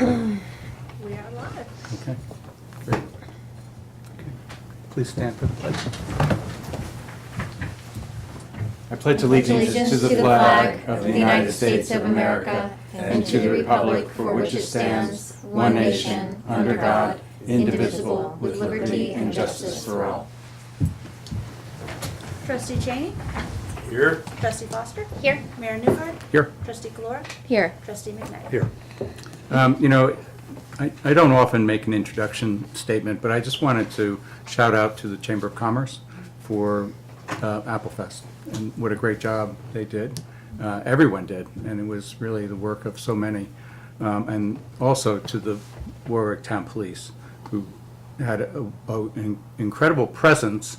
We are live. Okay, great. Okay. Please stand for the pledge. I pledge allegiance to the flag of the United States of America and to the republic for which it stands, one nation, under God, indivisible, with liberty and justice for all. Trustee Cheney? Here? Trustee Foster? Here. Mayor Newhart? Here. Trustee Galore? Here. Trustee McKnight? Here. I don't often make an introduction statement, but I just wanted to shout out to the Chamber of Commerce for Applefest and what a great job they did. Everyone did, and it was really the work of so many. And also to the Warwick Town Police, who had an incredible presence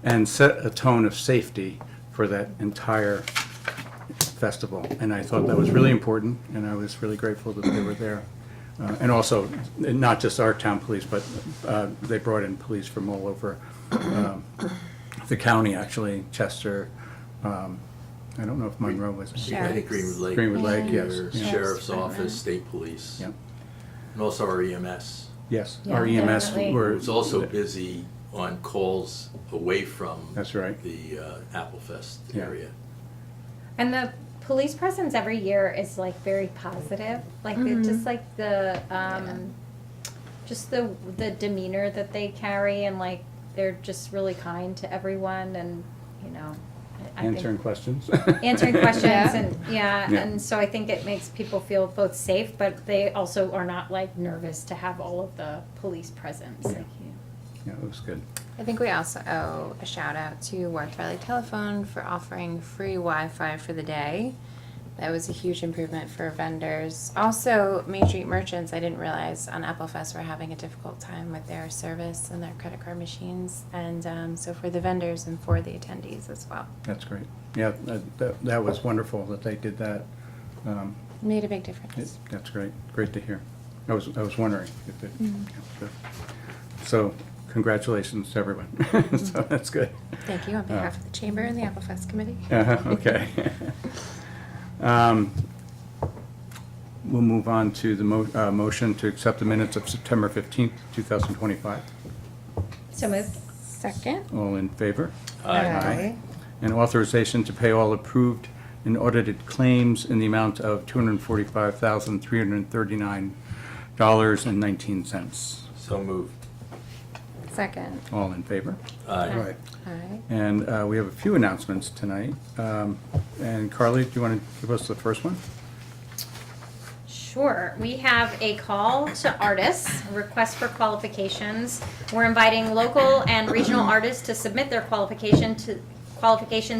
and set a tone of safety for that entire festival. And I thought that was really important, and I was really grateful that they were there. And also, not just our town police, but they brought in police from all over the county, actually, Chester. I don't know if Monroe was. I think Greenwood Lake. Greenwood Lake, yes. Your Yeah. Sheriff's Office, State Police. Yeah. And also our EMS. Yes, Yeah, our EMS definitely. were. It was also busy on calls away from That's right. the Applefest Yeah. area. And the police presence every year is like very positive. Like it's just like the just the demeanor that they carry, and like they're just really kind to everyone, and you know, I think- Answering questions. answering questions and Yeah. and so I think it makes people feel both safe, but they also are not like nervous to have all of the police presence. Yeah. Like, Yeah, it was good. I think we also owe a shout out to Warwick Valley Telephone for offering free Wi-Fi for the day. That was a huge improvement for vendors. Also, Main Street merchants, I didn't realize on Applefest were having a difficult time with their service and their credit card machines. And so for the vendors and for the attendees as well. That's great. Yeah, that was wonderful that they did that. Made a big difference. That's great. Great to hear. I was wondering if it. Yeah, good. So, congratulations to everyone. So that's good. Thank you on behalf of the Chamber and the Applefest Committee. Okay. We'll move on to the motion to accept the minutes of September 15th, 2025. so moved. Second. All in favor? Aye. And authorization to pay all approved and audited claims in the amount of $245,339.19. So moved. Second. All in favor? Aye. Aye. And we have a few announcements tonight. And Carly, do you want to give us the first one? Sure. We have a call to artists, a request for qualifications. We're inviting local and regional artists to submit their qualifications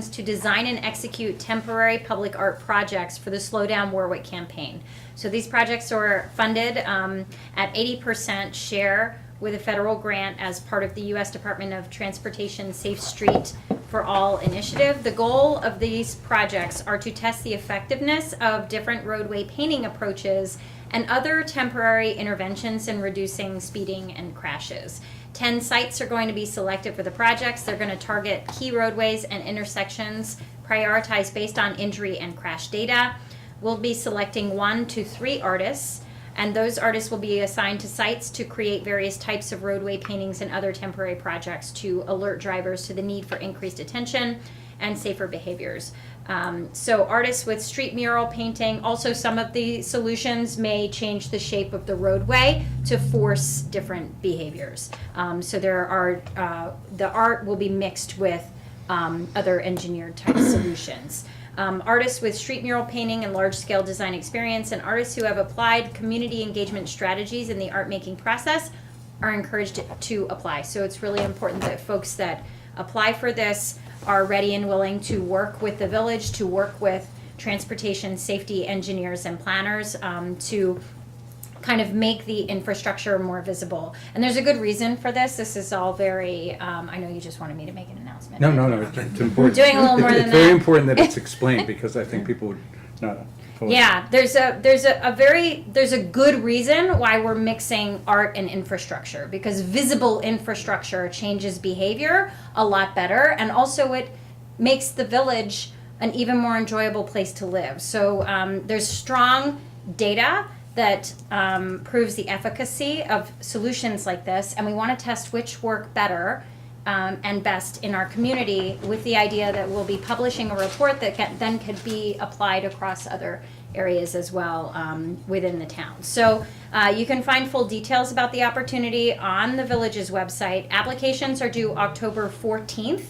to design and execute temporary public art projects for the Slow Down Warwick campaign. So these projects are funded at 80% share with a federal grant as part of the U.S. Department of Transportation Safe Street for All initiative. The goal of these projects are to test the effectiveness of different roadway painting approaches and other temporary interventions in reducing speeding and crashes. 10 sites are going to be selected for the projects. They're going to target key roadways and intersections prioritized based on injury and crash data. We'll be selecting 1 to 3 artists, and those artists will be assigned to sites to create various types of roadway paintings and other temporary projects to alert drivers to the need for increased attention and safer behaviors. So artists with street mural painting, also some of the solutions may change the shape of the roadway to force different behaviors. So there are, the art will be mixed with other engineered type solutions. Artists with street mural painting and large-scale design experience, and artists who have applied community engagement strategies in the art-making process are encouraged to apply. So it's really important that folks that apply for this are ready and willing to work with the village, to work with transportation safety engineers and planners to kind of make the infrastructure more visible. And there's a good reason for this. This is all very, I know you just wanted me to make an announcement. No, it's important. Doing a little more than It's very that. important that it's explained, because I think people would not fully. Yeah, there's a good reason why we're mixing art and infrastructure, because visible infrastructure changes behavior a lot better, and also it makes the village an even more enjoyable place to live. So there's strong data that proves the efficacy of solutions like this, and we want to test which work better and best in our community, with the idea that we'll be publishing a report that then could be applied across other areas as well within the town. So you can find full details about the opportunity on the village's website. Applications are due October 14th.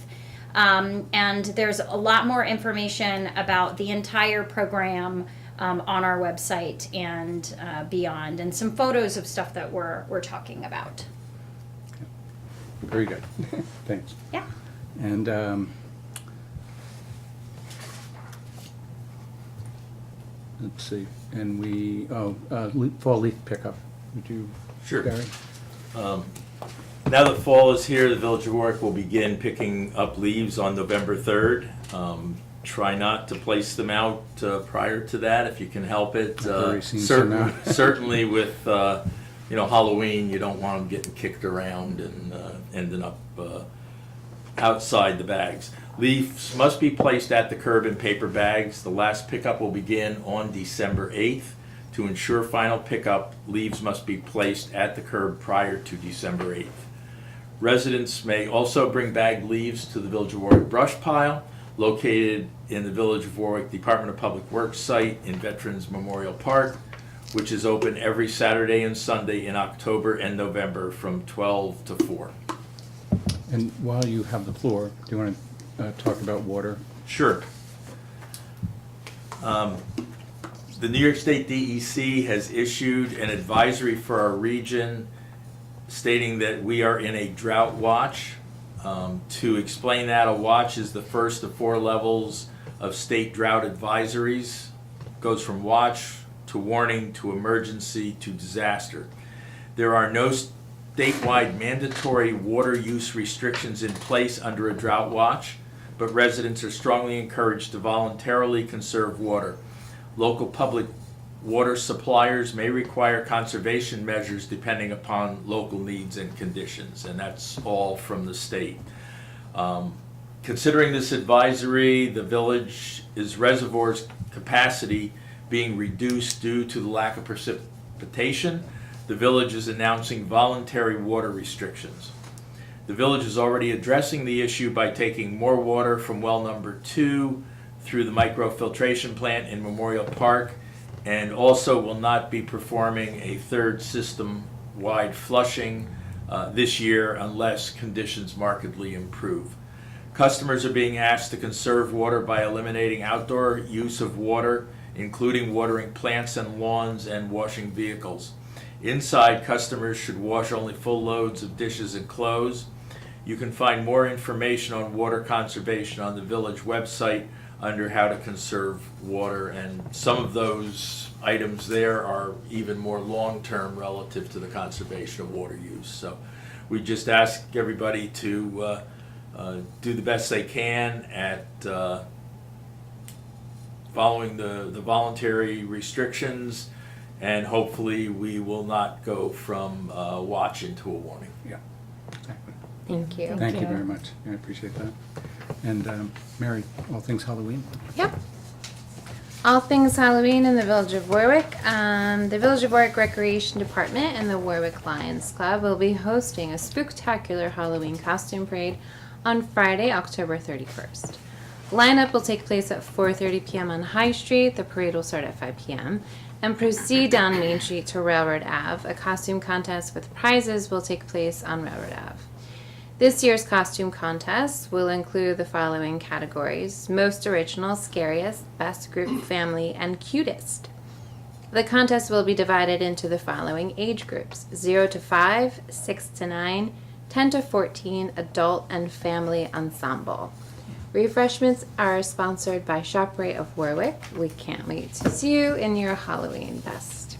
And there's a lot more information about the entire program on our website and beyond, and some photos of stuff that we're talking about. Very good. Thanks. Yeah. And let's see, and fall leaf pickup. Would you, Sure. Gary? Now that fall is here, the Village of Warwick will begin picking up leaves on November 3rd. Try not to place them out prior to that if you can help it. I've already seen some now. Certainly with Halloween, you don't want them getting kicked around and ending up outside the bags. Leaves must be placed at the curb in paper bags. The last pickup will begin on December 8th. To ensure final pickup, leaves must be placed at the curb prior to December 8th. Residents may also bring bagged leaves to the Village of Warwick brush pile, located in the Village of Warwick Department of Public Works site in Veterans Memorial Park, which is open every Saturday and Sunday in October and November from 12 to 4. And while you have the floor, do you want to talk about water? Sure. The New York State DEC has issued an advisory for our region stating that we are in a drought watch. To explain that, a watch is the first of 4 levels of state drought advisories. Goes from watch to warning to emergency to disaster. There are no statewide mandatory water use restrictions in place under a drought watch, but residents are strongly encouraged to voluntarily conserve water. Local public water suppliers may require conservation measures depending upon local needs and conditions, and that's all from the state. Considering this advisory, the village's reservoir's capacity being reduced due to the lack of precipitation, the village is announcing voluntary water restrictions. The village is already addressing the issue by taking more water from well number 2 through the microfiltration plant in Memorial Park, and also will not be performing a third system-wide flushing this year unless conditions markedly improve. Customers are being asked to conserve water by eliminating outdoor use of water, including watering plants and lawns and washing vehicles. Inside, customers should wash only full loads of dishes and clothes. You can find more information on water conservation on the village website under how to conserve water, and some of those items there are even more long-term relative to the conservation of water use. So we just ask everybody to do the best they can at following the voluntary restrictions, and hopefully we will not go from watch into a warning. Yeah. Thank you. Thank you very much. I appreciate that. And Mary, all things Halloween? Yep. All things Halloween in the Village of Warwick. The Village of Warwick Recreation Department and the Warwick Lions Club will be hosting a spooktacular Halloween costume parade on Friday, October 31st. Lineup will take place at 4:30 p.m. on High Street. The parade will start at 5 p.m. and proceed down Main Street to Railroad Ave. A costume contest with prizes will take place on Railroad Ave. This year's costume contest will include the following categories: most original, scariest, best group, family, and cutest. The contest will be divided into the following age groups: 0 to 5, 6 to 9, 10 to 14, adult and family ensemble. Refreshments are sponsored by ShopRite of Warwick. We can't wait to see you in your Halloween best.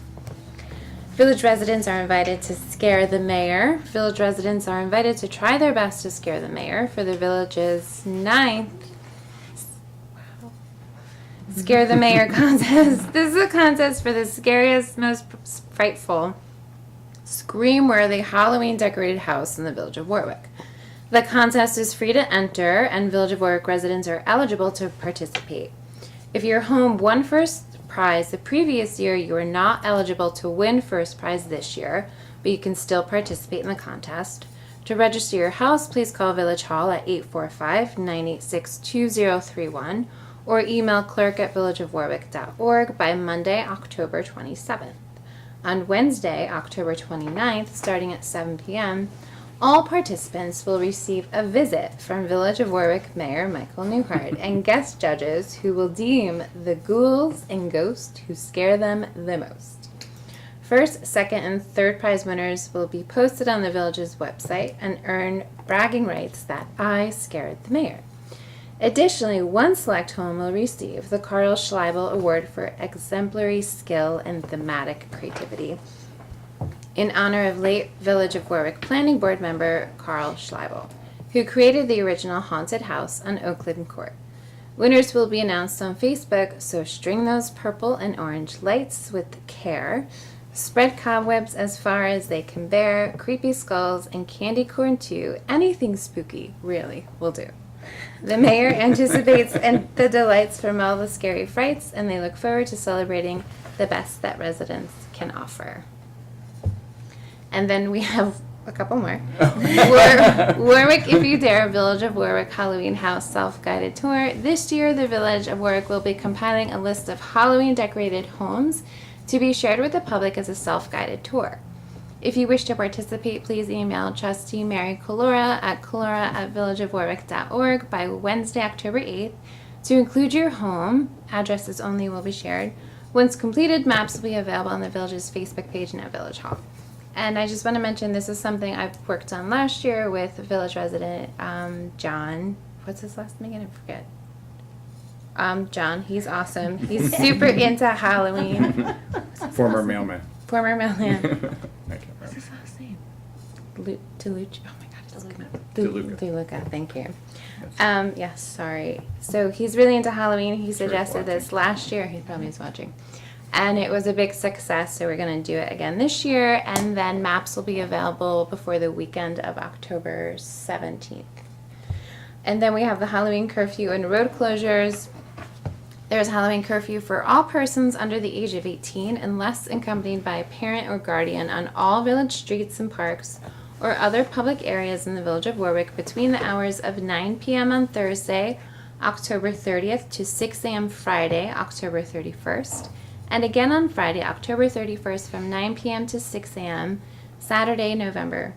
Village residents are invited to scare the mayor. Village residents are invited to try their best to scare the mayor for the village's 9th Scare the Mayor contest. This is a contest for the scariest, most frightful, scream-worthy Halloween decorated house in the Village of Warwick. The contest is free to enter, and Village of Warwick residents are eligible to participate. If your home won first prize the previous year, you are not eligible to win first prize this year, but you can still participate in the contest. To register your house, please call Village Hall at 845-986-2031 or email clerk@villageofwarwick.org by Monday, October 27th. On Wednesday, October 29th, starting at 7 p.m., all participants will receive a visit from Village of Warwick Mayor Michael Newhart and guest judges who will deem the ghouls and ghosts who scare them the most. First, second, and third prize winners will be posted on the village's website and earn bragging rights that I scared the mayor. Additionally, one select home will receive the Carl Schleibel Award for Exemplary Skill and Thematic Creativity in honor of late Village of Warwick Planning Board member Carl Schleibel, who created the original haunted house on Oakland Court. Winners will be announced on Facebook, so string those purple and orange lights with care. Spread cobwebs as far as they can bear, creepy skulls, and candy corn too. Anything spooky, really, will do. The mayor anticipates the delights from all the scary frights, and they look forward to celebrating the best that residents can offer. And then we have a couple more. Warwick If You Dare, Village of Warwick Halloween House Self-Guided Tour. This year, the Village of Warwick will be compiling a list of Halloween decorated homes to be shared with the public as a self-guided tour. If you wish to participate, please email Trustee Mary Colora at colora@villageofwarwick.org by Wednesday, October 8th to include your home. Addresses only will be shared. Once completed, maps will be available on the Village's Facebook page and at Village Hall. And I just want to mention this is something I've worked on last year with Village resident John. What's his last name again? I forget. John. He's awesome. He's super into Halloween. Former mailman. Former mailman. I can't What's remember. his last name? DeLuca. Oh my God, it's coming up. DeLuca. DeLuca, thank you. Yes, sorry. So he's really into Halloween. He suggested this last year. He probably is watching. And it was a big success, so we're going to do it again this year. And then maps will be available before the weekend of October 17th. And then we have the Halloween curfew and road closures. There's Halloween curfew for all persons under the age of 18 unless accompanied by a parent or guardian on all village streets and parks or other public areas in the Village of Warwick between the hours of 9 p.m. on Thursday, October 30th to 6 a.m. Friday, October 31st, and again on Friday, October 31st from 9 p.m. to 6 a.m., Saturday, November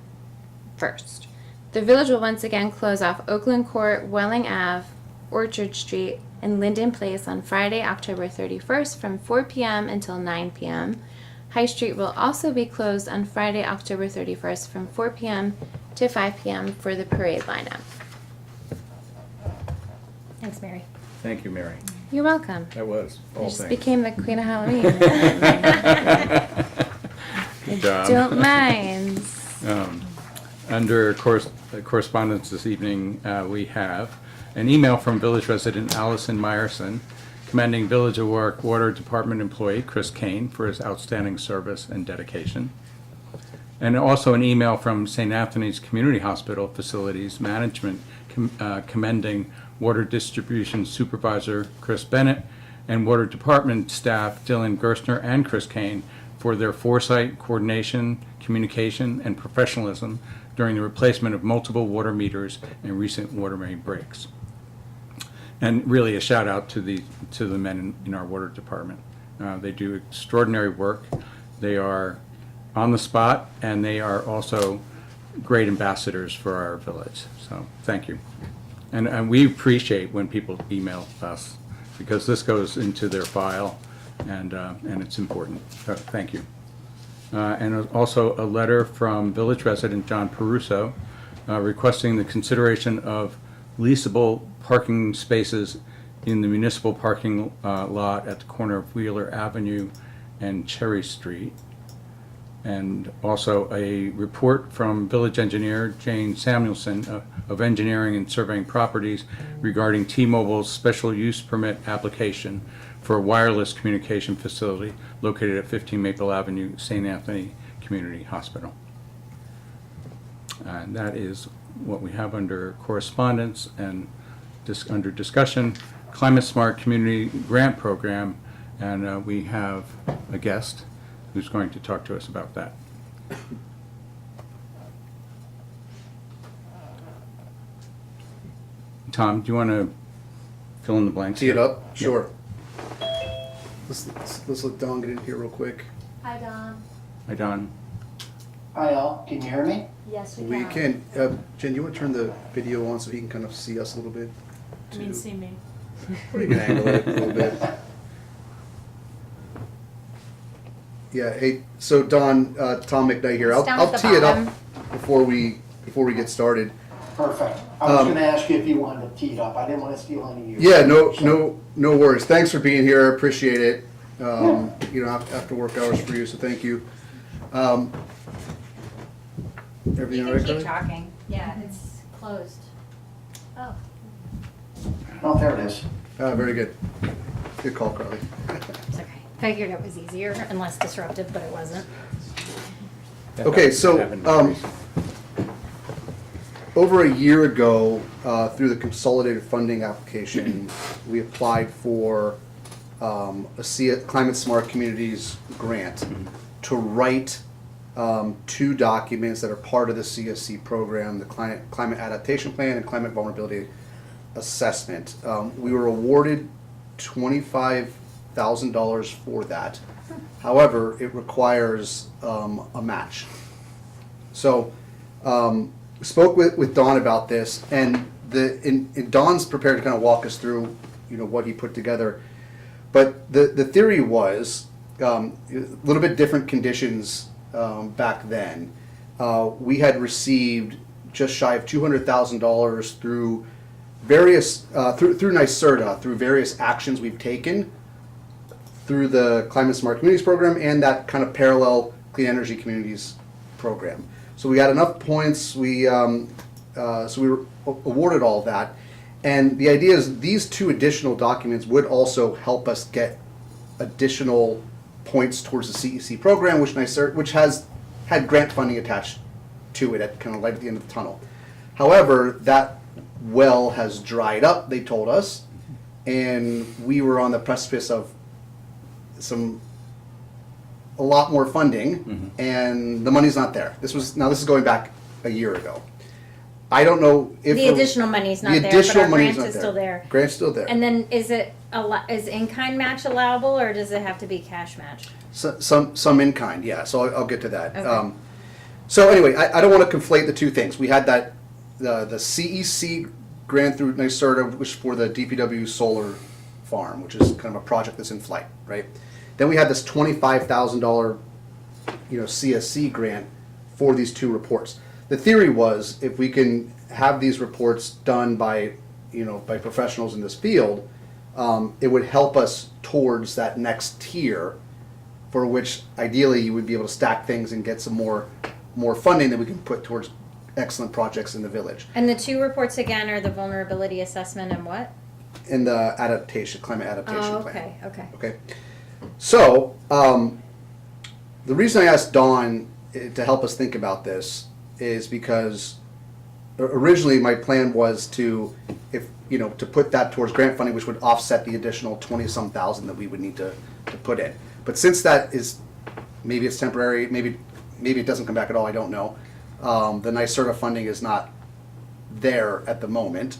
1st. The Village will once again close off Oakland Court, Welling Ave, Orchard Street, and Linden Place on Friday, October 31st from 4 p.m. until 9 p.m. High Street will also be closed on Friday, October 31st from 4 p.m. to 5 p.m. for the parade lineup. Thanks, Mary. Thank you, Mary. You're welcome. That was I all just things. became the queen of Halloween. Good job. Don't mind. Under correspondence this evening, we have an email from village resident Allison Meyerson commending Village of Warwick Water Department employee Chris Kane for his outstanding service and dedication. And also an email from St. Anthony's Community Hospital Facilities Management commending Water Distribution Supervisor Chris Bennett and Water Department staff Dylan Gerstner and Chris Kane for their foresight, coordination, communication, and professionalism during the replacement of multiple water meters and recent water main breaks. And really a shout out to the men in our water department. They do extraordinary work. They are on the spot, and they are also great ambassadors for our village. So thank you. And we appreciate when people email us because this goes into their file, and it's important. So thank you. And also a letter from village resident John Peruso requesting the consideration of leasable parking spaces in the municipal parking lot at the corner of Wheeler Avenue and Cherry Street. And also a report from village engineer Jane Samuelson of Engineering and Surveying Properties regarding T-Mobile's special use permit application for a wireless communication facility located at 15 Maple Avenue, St. Anthony Community Hospital. And that is what we have under correspondence and under discussion. Climate Smart Community Grant Program And we have a guest who's going to talk to us about that. Tom, do you want to fill in the blanks? Tee it here? up? Sure. Let's let Don get in here real quick. Hi, Don. Hi, Don. Hi all, can you hear me? Yes, We can, Jen, you want to turn the video on so he can kind of see us a little bit? You mean see me? Or you can angle it a little bit. Yeah, hey, so Don, Tom McKnight here. It's down I'll at the tee it bottom. up before we get started. Perfect. I was Um, gonna ask you if you wanted to tee it up. I didn't wanna steal any of yours. Yeah, no worries. Thanks for being here. I appreciate it. You know, after work hours for you, so thank you. Everything all right, Carly? talking. Yeah, it's closed. Oh, Oh, there it is. Very good. Good call, Carly. It's okay. Figured it was easier and less disruptive, but it wasn't. Okay, so, over a year ago, through the consolidated funding application, we applied for a Climate Smart Communities grant to write 2 documents that are part of the CSC program, the Climate Adaptation Plan and Climate Vulnerability Assessment. We were awarded $25,000 for that. However, it requires a match. So, spoke with Don about this, and and Don's prepared to kind of walk us through, you know, what he put together. But the theory was a little bit different conditions back then. We had received just shy of $200,000 through various through NYSERDA, through various actions we've taken through the Climate Smart Communities program and that kind of parallel Clean Energy Communities program. So we got enough points. We so we were awarded all of that, and the idea is these 2 additional documents would also help us get additional points towards the CEC program, which has had grant funding attached to it at kind of light at the end of the tunnel. However, that well has dried up, they told us, and we were on the precipice of a lot more funding, and the money's not there. This is going back a year ago. I don't know if The additional money's not there, but our grant is still there. Grant's still there. And then is in-kind match allowable, or does it have to be cash match? Some in kind, yeah. So I'll get to that. Okay. So anyway, I don't want to conflate the 2 things. We had that the CEC grant through NYSERDA, which for the DPW solar farm, which is kind of a project that's in flight, right? Then we had this $25,000, CSC grant for these 2 reports. The theory was if we can have these reports done by professionals in this field, it would help us towards that next tier, for which ideally you would be able to stack things and get some more funding that we can put towards excellent projects in the village. And the 2 reports again are the vulnerability assessment and what? In the climate adaptation Oh, plan. okay. Okay. So, the reason I asked Dawn to help us think about this is because originally my plan was to put that towards grant funding, which would offset the additional 20-some thousand that we would need to put in. But since that is, maybe it's temporary, maybe it doesn't come back at all, I don't know. The NYSERDA funding is not there at the moment.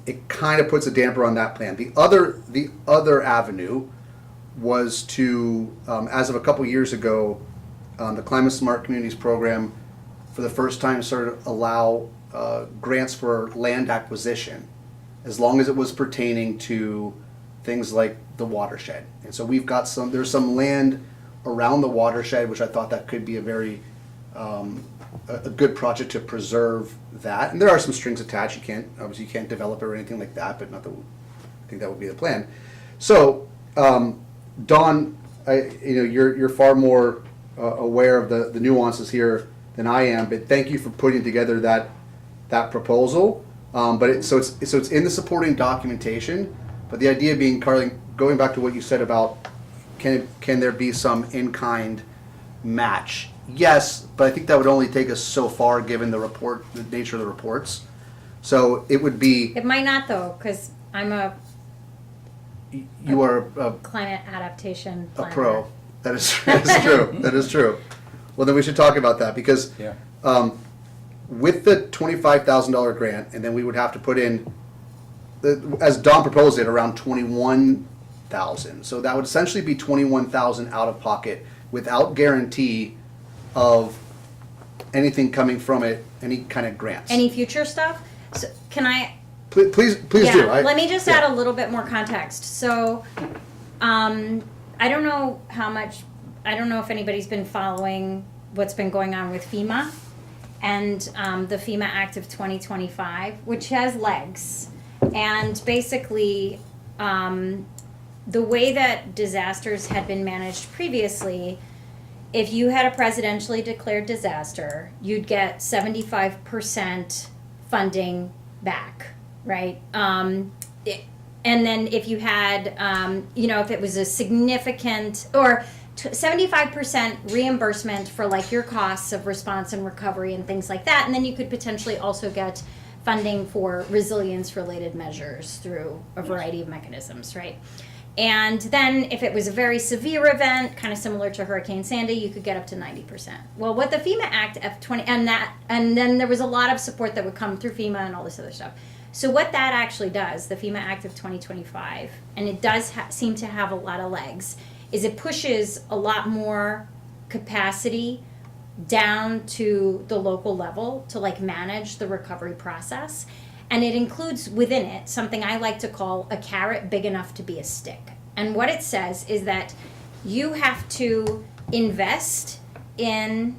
It kind of puts a damper on that plan. The other avenue was to, as of a couple years ago, the Climate Smart Communities program, for the first time, started to allow grants for land acquisition, as long as it was pertaining to things like the watershed. And so we've got there's some land around the watershed, which I thought that could be a very a good project to preserve that. And there are some strings attached. You can't develop it or anything like that, but I think that would be the plan. So, Dawn, you're far more aware of the nuances here than I am, but thank you for putting together that proposal. But it's in the supporting documentation. But the idea being, Carly, going back to what you said about can there be some in-kind match? Yes, but I think that would only take us so far given the nature of the reports. So it would be. It might not though, because I'm a you are Climate adaptation a planner. pro. That is true. That is true. Well, then we should talk about that because Yeah. with the $25,000 grant, and then we would have to put in, as Don proposed it, around 21,000. So that would essentially be 21,000 out of pocket without guarantee of anything coming from it, any kind of grants. Any future stuff? So can I? Please do. Yeah, let me just yeah. add a little bit more context. So, I don't know how much, I don't know if anybody's been following what's been going on with FEMA and the FEMA Act of 2025, which has legs. And basically, the way that disasters had been managed previously, if you had a presidentially declared disaster, you'd get 75% funding back, right? And then if you had, if it was a significant, or 75% reimbursement for like your costs of response and recovery and things like that, and then you could potentially also get funding for resilience related measures through a variety of mechanisms, right? And then if it was a very severe event, kind of similar to Hurricane Sandy, you could get up to 90%. Well, what the FEMA Act F20, and then there was a lot of support that would come through FEMA and all this other stuff. So what that actually does, the FEMA Act of 2025, and it does seem to have a lot of legs, is it pushes a lot more capacity down to the local level to like manage the recovery process. And it includes within it something I like to call a carrot big enough to be a stick. And what it says is that you have to invest in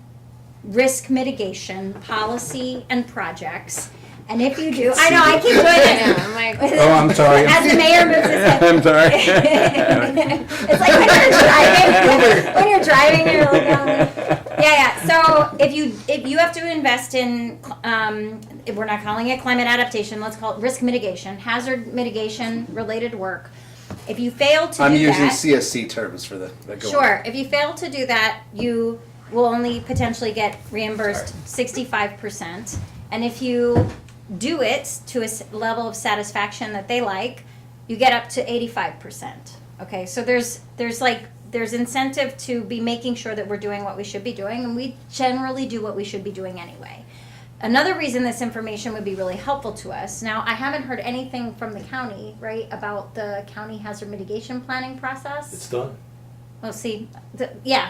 risk mitigation policy and projects. And if you do, I know, I keep doing I know, this. I'm like, Oh, I'm sorry. As the mayor moves his head. I'm sorry. It's like when you're driving, you're looking at me. Yeah. So if you have to invest in, we're not calling it climate adaptation. Let's call it risk mitigation, hazard mitigation related work. If you fail to I'm do using that, CSC terms for the that go on. sure. If you fail to do that, you will only potentially get reimbursed 65%. And if you do it to a level of satisfaction that they like, you get up to 85%. Okay, so there's incentive to be making sure that we're doing what we should be doing, and we generally do what we should be doing anyway. Another reason this information would be really helpful to us, now I haven't heard anything from the county, right, about the county hazard mitigation planning process. It's done. Well, see,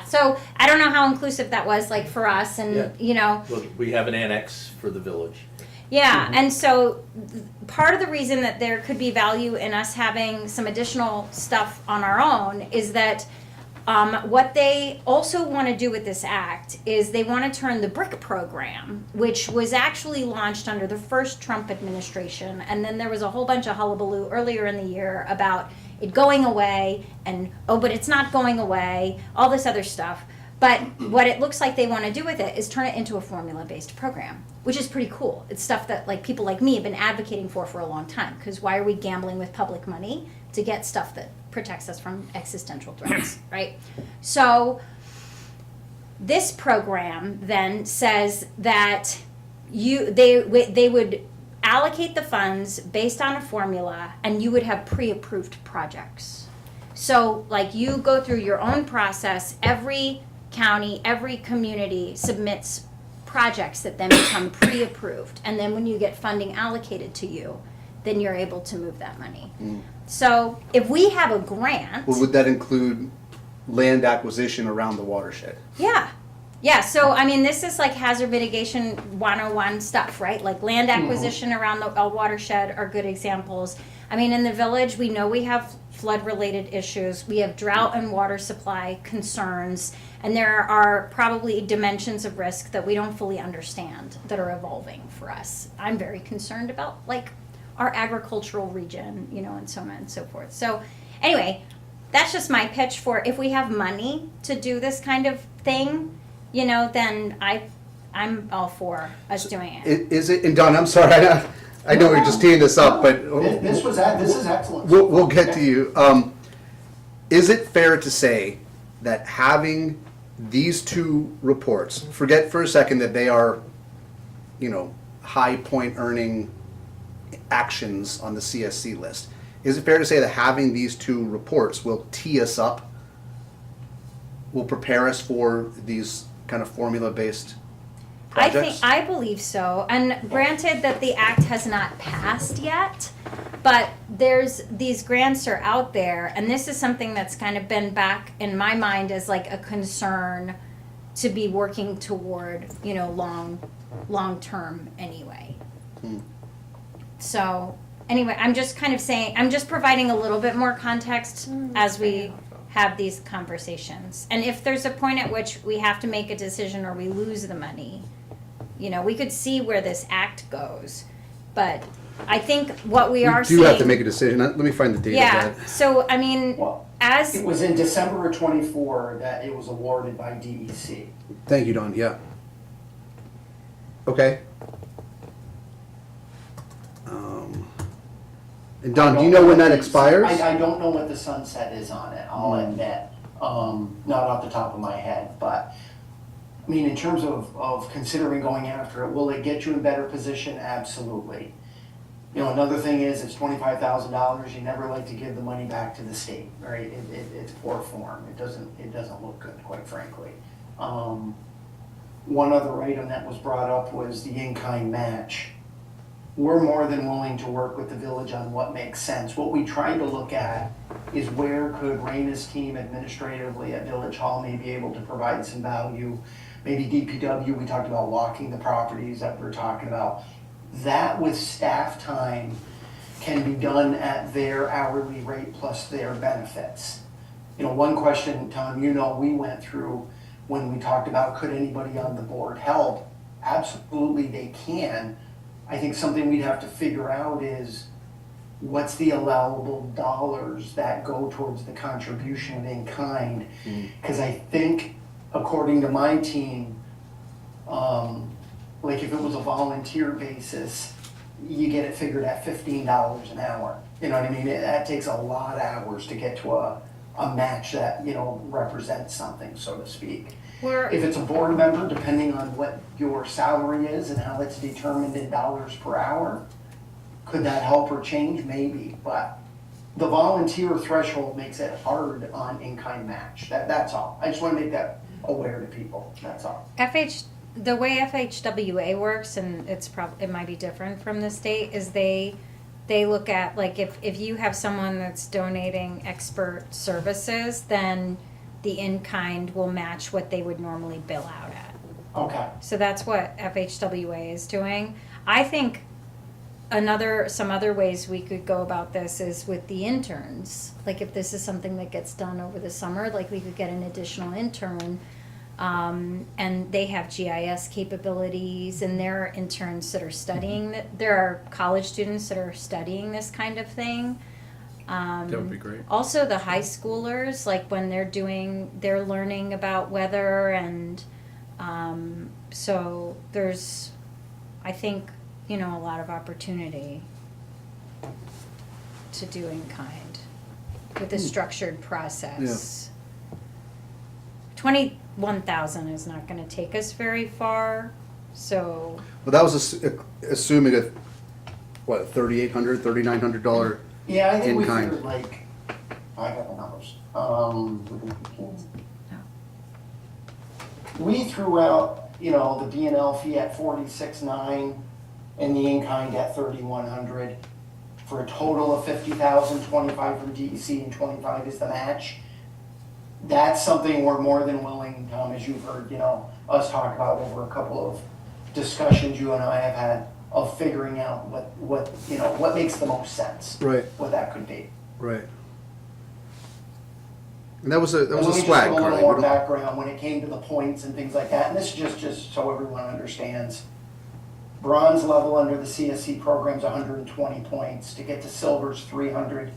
so I don't know how inclusive that was, like, for us, and, Yeah. Look, we have an annex for the village. Yeah, and so part of the reason that there could be value in us having some additional stuff on our own is that what they also want to do with this act is they want to turn the BRIC program, which was actually launched under the first Trump administration, and then there was a whole bunch of hullabaloo earlier in the year about it going away, and but it's not going away, all this other stuff. But what it looks like they want to do with it is turn it into a formula-based program, which is pretty cool. It's stuff that like people like me have been advocating for a long time, because why are we gambling with public money to get stuff that protects us from existential threats, right? So this program then says that they would allocate the funds based on a formula, and you would have pre-approved projects. So like you go through your own process, every county, every community submits projects that then become pre-approved, and then when you get funding allocated to you, then you're able to move that money. So if we have a grant, Well, would that include land acquisition around the watershed? yeah, so I mean, this is like hazard mitigation 101 stuff, right? Like land acquisition around the watershed are good examples. I mean, in the village, we know we have flood-related issues. We have drought and water supply concerns, and there are probably dimensions of risk that we don't fully understand that are evolving for us. I'm very concerned about like our agricultural region, and so on and so forth. So anyway, that's just my pitch for if we have money to do this kind of thing, then I'm all for us doing it. Is it? And Don, I'm sorry, I know we're just teeing this up, but This is excellent. we'll get to you. Is it fair to say that having these two reports, forget for a second that they are, high point earning actions on the CSC list. is it fair to say that having these two reports will tee us up, will prepare us for these kind of formula-based projects? I believe so. And granted that the act has not passed yet, but there's these grants are out there, and this is something that's kind of been back in my mind as like a concern to be working toward, long term anyway. So anyway, I'm just kind of saying, I'm just providing a little bit more context as we have these conversations. And if there's a point at which we have to make a decision or we lose the money, we could see where this act goes. But I think what we are We seeing. do have to make a decision. Let me find the date of Yeah, that. so I mean, Well, as, it was in December of '24 that it was awarded by DEC. Thank you, Don, yeah. Okay. And Don, do you know when that expires? I don't know what the sunset is on it, I'll admit, not off the top of my head, but, I mean, in terms of considering going after it, will it get you in better position? Absolutely. Another thing is, it's $25,000, you never like to give the money back to the state, right? It's poor form, it doesn't look good, quite frankly. One other item that was brought up was the in-kind match. We're more than willing to work with the village on what makes sense. What we tried to look at is where could Raina's team administratively at Village Hall may be able to provide some value. Maybe DPW, we talked about walking the properties that we're talking about. That with staff time can be done at their hourly rate plus their benefits. One question, Tom, we went through when we talked about could anybody on the board help? Absolutely they can. I think something we'd have to figure out is what's the allowable dollars that go towards the contribution in kind? Because I think, according to my team, like if it was a volunteer basis, you get it figured at $15 an hour. You know what I mean? That takes a lot of hours to get to a match that, represents something, so to speak. If it's a board member, depending on what your salary is and how it's determined in dollars per hour, could that help or change? Maybe, but the volunteer threshold makes it hard on in-kind match. That's all. I just want to make that aware to people, that's all. the way FHWA works, and it might be different from the state, is they look at, like, if you have someone that's donating expert services, then the in-kind will match what they would normally bill out at. Okay. So that's what FHWA is doing. I think some other ways we could go about this is with the interns. Like if this is something that gets done over the summer, like we could get an additional intern, and they have GIS capabilities, and there are interns that are studying that. There are college students that are studying this kind of thing. That would be great. Also, the high schoolers, like when they're learning about weather, and so there's, I think, a lot of opportunity to do in kind with a structured process. 21,000 is not going to take us very far, so. Well, that was assuming $3,800, $3,900. Yeah, I think we In-kind. figured I got the numbers. We threw out, the B&L fee at $46,900 and the in-kind at $3,100 for a total of $50,000, 25 from DEC and 25 is the match. That's something we're more than willing, Tom, as you've heard, us talk about over a couple of discussions you and I have had of figuring out what makes the most sense. Right, What that could be. right. And that was a And let me just swag, give a little Carly. more background when it came to the points and things like that, and this is just so everyone understands. Bronze level under the CSC program is 120 points. To get to silver's 300.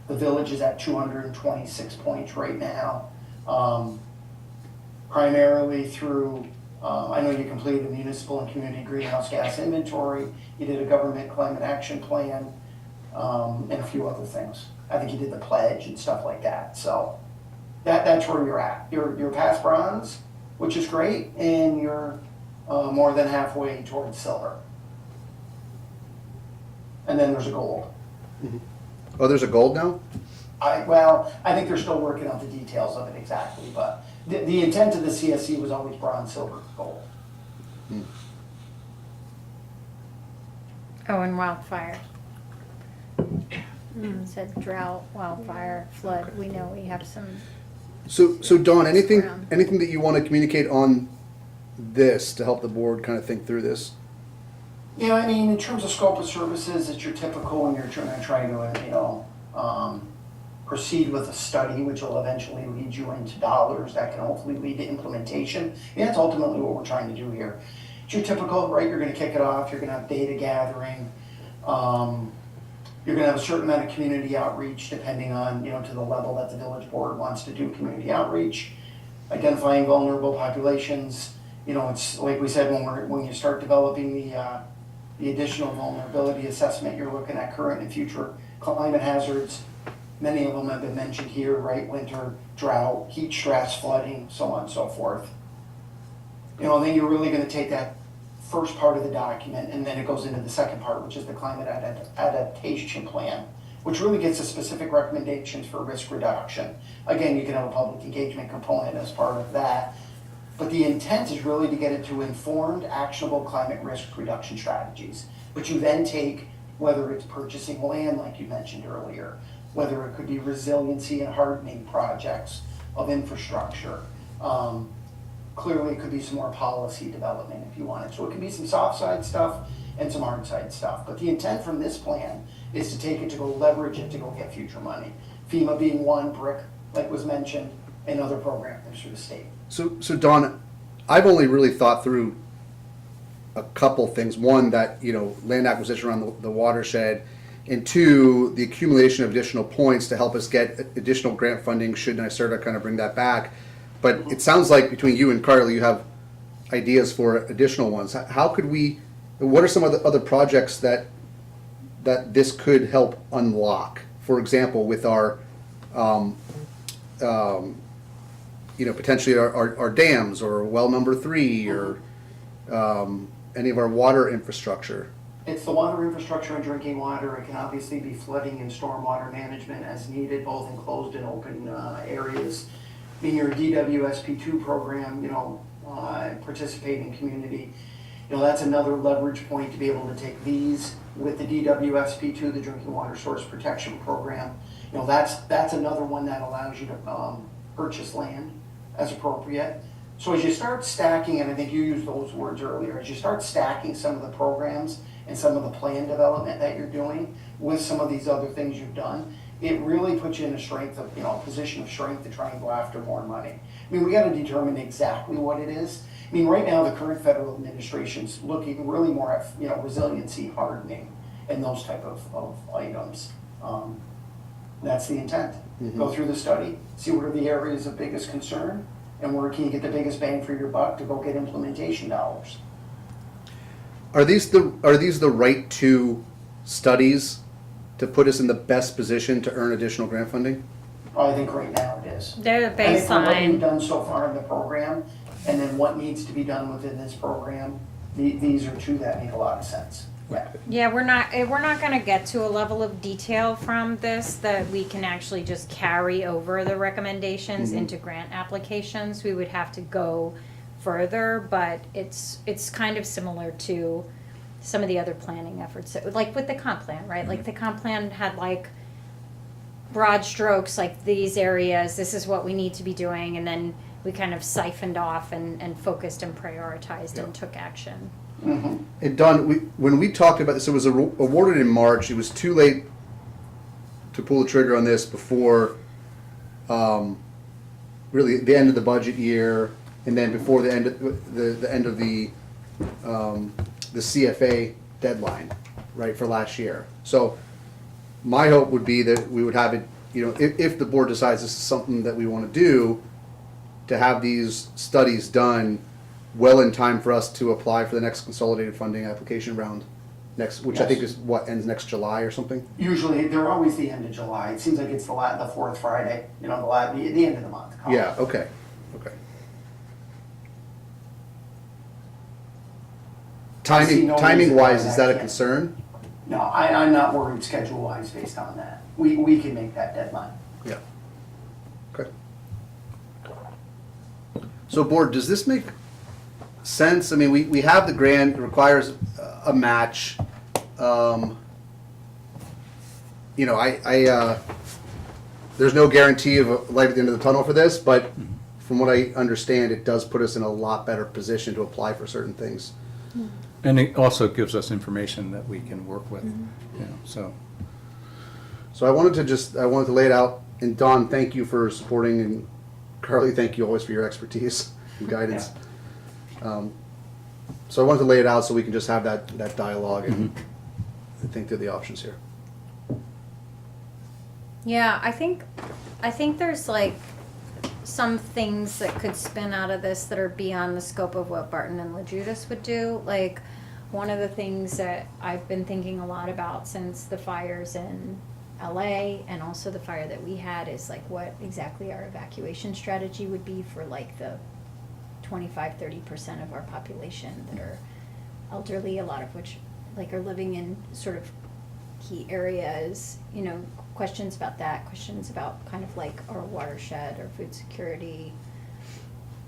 The village is at 226 points right now. Primarily through, I know you completed a municipal and community greenhouse gas inventory, you did a government climate action plan, and a few other things. I think you did the pledge and stuff like that, so that's where you're at. You're past bronze, which is great, and you're more than halfway towards silver. And then there's a gold. Oh, there's a gold now? I think they're still working out the details of it exactly, but the intent of the CSC was always bronze, silver, gold. Oh, and wildfire. Said drought, wildfire, flood. We know we have some. So Dawn, anything Brown. that you want to communicate on this to help the board kind of think through this? Yeah, I mean, in terms of scope of services, it's your typical when you're trying to, proceed with a study, which will eventually lead you into dollars that can hopefully lead to implementation. And that's ultimately what we're trying to do here. It's your typical, right, you're gonna kick it off, you're gonna have data gathering, you're gonna have a certain amount of community outreach depending on, to the level that the village board wants to do community outreach, identifying vulnerable populations. It's like we said, when you start developing the additional vulnerability assessment, you're looking at current and future climate hazards. Many of them have been mentioned here, right? Winter, drought, heat stress, flooding, so on and so forth. Then you're really gonna take that first part of the document, and then it goes into the second part, which is the climate adaptation plan, which really gets the specific recommendations for risk reduction. Again, you can have a public engagement component as part of that, but the intent is really to get it to informed, actionable climate risk reduction strategies, which you then take, whether it's purchasing land, like you mentioned earlier, whether it could be resiliency and hardening projects of infrastructure. Clearly, it could be some more policy development if you wanted. So it could be some soft side stuff and some hard side stuff. But the intent from this plan is to take it to go leverage it to go get future money. FEMA being one, BRIC, like was mentioned, and other programs through the state. So Dawn, I've only really thought through a couple things. One, that, land acquisition around the watershed, and two, the accumulation of additional points to help us get additional grant funding should NYSERDA kind of bring that back. But it sounds like between you and Carly, you have ideas for additional ones. How could what are some of the other projects that this could help unlock? For example, with our, potentially our dams, or well number 3, or any of our water infrastructure. It's the water infrastructure and drinking water. It can obviously be flooding and stormwater management as needed, both in closed and open areas. Being your DWSP2 program, participating community, that's another leverage point to be able to take these with the DWSP2, the Drinking Water Source Protection Program. That's another one that allows you to purchase land as appropriate. So as you start stacking, and I think you used those words earlier, as you start stacking some of the programs and some of the plan development that you're doing with some of these other things you've done, it really puts you in a position of strength to try and go after more money. I mean, we got to determine exactly what it is. I mean, right now the current federal administration's looking really more at resiliency, hardening, and those type of items. That's the intent. Mm-hmm. Go through the study, see what are the areas of biggest concern, and where can you get the biggest bang for your buck to go get implementation dollars. Are these the right two studies to put us in the best position to earn additional grant funding? I think right now it is. They're the I think for what we've baseline. done so far in the program, and then what needs to be done within this program, these are two that make a lot of sense. Yeah. Yeah, we're not gonna get to a level of detail from this that we can actually just carry over the recommendations into grant applications. We would have to go further, but it's kind of similar to some of the other planning efforts, like with the comp plan, right? Like the comp plan had like broad strokes, like these areas, this is what we need to be doing, and then we kind of siphoned off and focused and prioritized and took action. Mm-hmm. And Don, when we talked about this, it was awarded in March. It was too late to pull the trigger on this before really the end of the budget year, and then before the end of the CFA deadline, right, for last year. So my hope would be that we would have it, if the board decides this is something that we want to do, to have these studies done well in time for us to apply for the next consolidated funding application round which I think is ends next July or something. Usually, they're always the end of July. It seems like it's the fourth Friday, the end of the month. Yeah, okay. I see no Timing reason wise, why is that that a can't. concern? No, I'm not worried schedule-wise based on that. We can make that deadline. Yeah. Okay. So board, does this make sense? I mean, we have the grant, it requires a match. You know, there's no guarantee of a light at the end of the tunnel for this, but from what I understand, it does put us in a lot better position to apply for certain things. And it also gives us information that we can work with, you know, so. So I wanted to lay it out, and Don, thank you for supporting, and Carly, thank you always for your expertise and guidance. So I wanted to lay it out so we can just have that dialogue and think through the options here. Yeah, I think there's like some things that could spin out of this that are beyond the scope of what Barton and LaJudas would do. Like, one of the things that I've been thinking a lot about since the fires in LA and also the fire that we had is like what exactly our evacuation strategy would be for like the 25-30% of our population that are elderly, a lot of which like are living in sort of key areas, you know, questions about that, questions about kind of like our watershed or food security.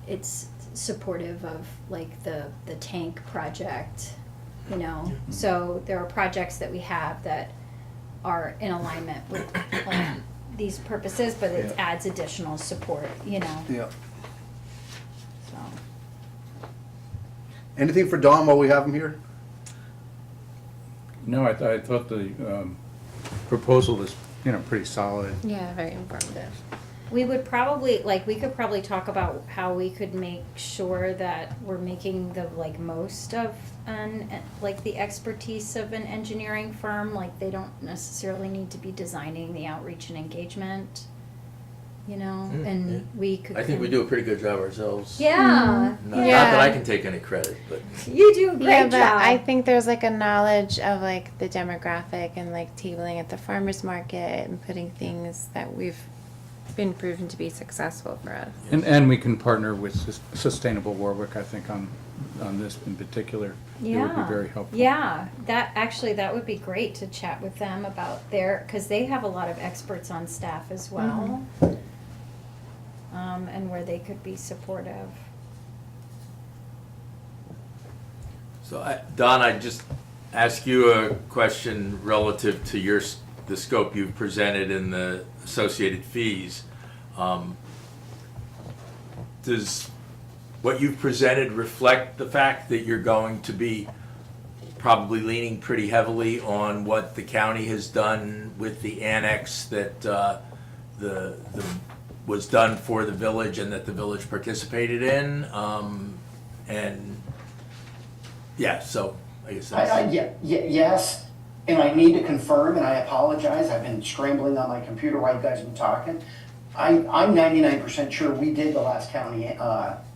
It's supportive of like the tank project, you know. So there are projects that we have that are in alignment with these purposes, but it adds additional support, you know. Yeah. So Anything for Don while we have him here? No, I thought the proposal was, you know, pretty solid. Yeah, very informative. we would probably, like, we could probably talk about how we could make sure that we're making the, like, most of like, the expertise of an engineering firm. Like, they don't necessarily need to be designing the outreach and engagement, you know, and we could. I think we do a pretty good job ourselves. Yeah, Not Yeah. that I can take any credit, but you do a great Yeah, but job. I think there's like a knowledge of like the demographic and like tabling at the farmer's market and putting things that we've been proven to be successful for us. And we can partner with Sustainable Warwick, I think, on this in particular. It would be very helpful. Yeah, that would be great to chat with them about because they have a lot of experts on staff as well. And where they could be supportive. so Don, I just ask you a question relative to the scope you've presented and the associated fees. Does what you've presented reflect the fact that you're going to be probably leaning pretty heavily on what the county has done with the annex that the was done for the village and that the village participated in? And yeah, so I guess that's. Yes, and I need to confirm, and I apologize, I've been scrambling on my computer while you guys have been talking. I'm 99% sure we did the last county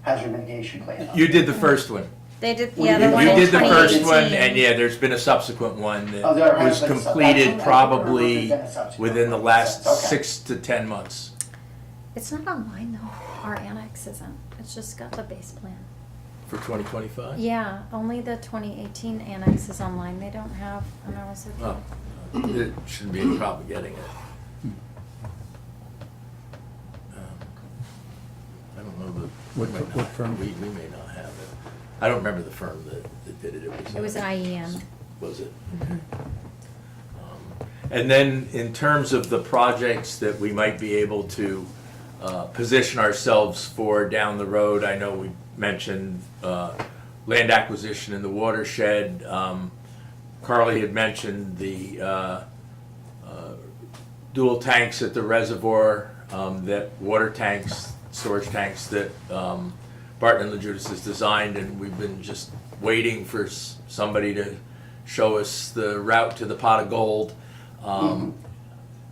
hazard mitigation plan. You did the first one. They did, We yeah, the did- one You in did the first 2018. one, and yeah, there's been a subsequent one Oh, there that has was been a sub- completed I don't probably remember if there's been a subsequent within the one. last Okay. 6 to 10 months. It's not online though. Our annex isn't. It's just got the base plan. For 2025? Yeah, only the 2018 annex is online. They don't have an OSRP. Oh, it shouldn't be any problem getting it. I don't know we What might not- firm? We may not have it. I don't remember the firm that did it. It was IEM. Was it? And then in terms of the projects that we might be able to position ourselves for down the road, I know we mentioned land acquisition in the watershed. Carly had mentioned the dual tanks at the reservoir, that water tanks, storage tanks that Barton and LaJudas has designed, and we've been just waiting for somebody to show us the route to the pot of gold.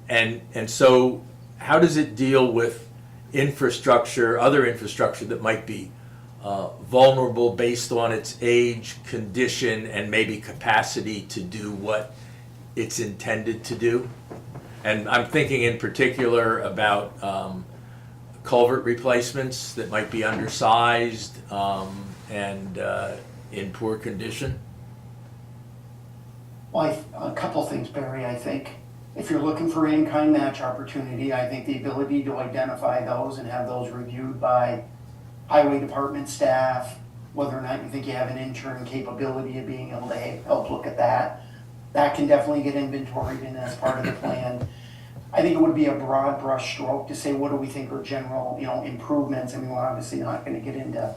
And so how does it deal with infrastructure, other infrastructure that might be vulnerable based on its age, condition, and maybe capacity to do what it's intended to do? And I'm thinking in particular about culvert replacements that might be undersized and in poor condition. Well, a couple things, Barry, I think. If you're looking for in-kind match opportunity, I think the ability to identify those and have those reviewed by highway department staff, whether or not you think you have an intern capability of being able to help look at that, that can definitely get inventoried and as part of the plan. I think it would be a broad brush stroke to say, what do we think are general, improvements? I mean, we're obviously not gonna get into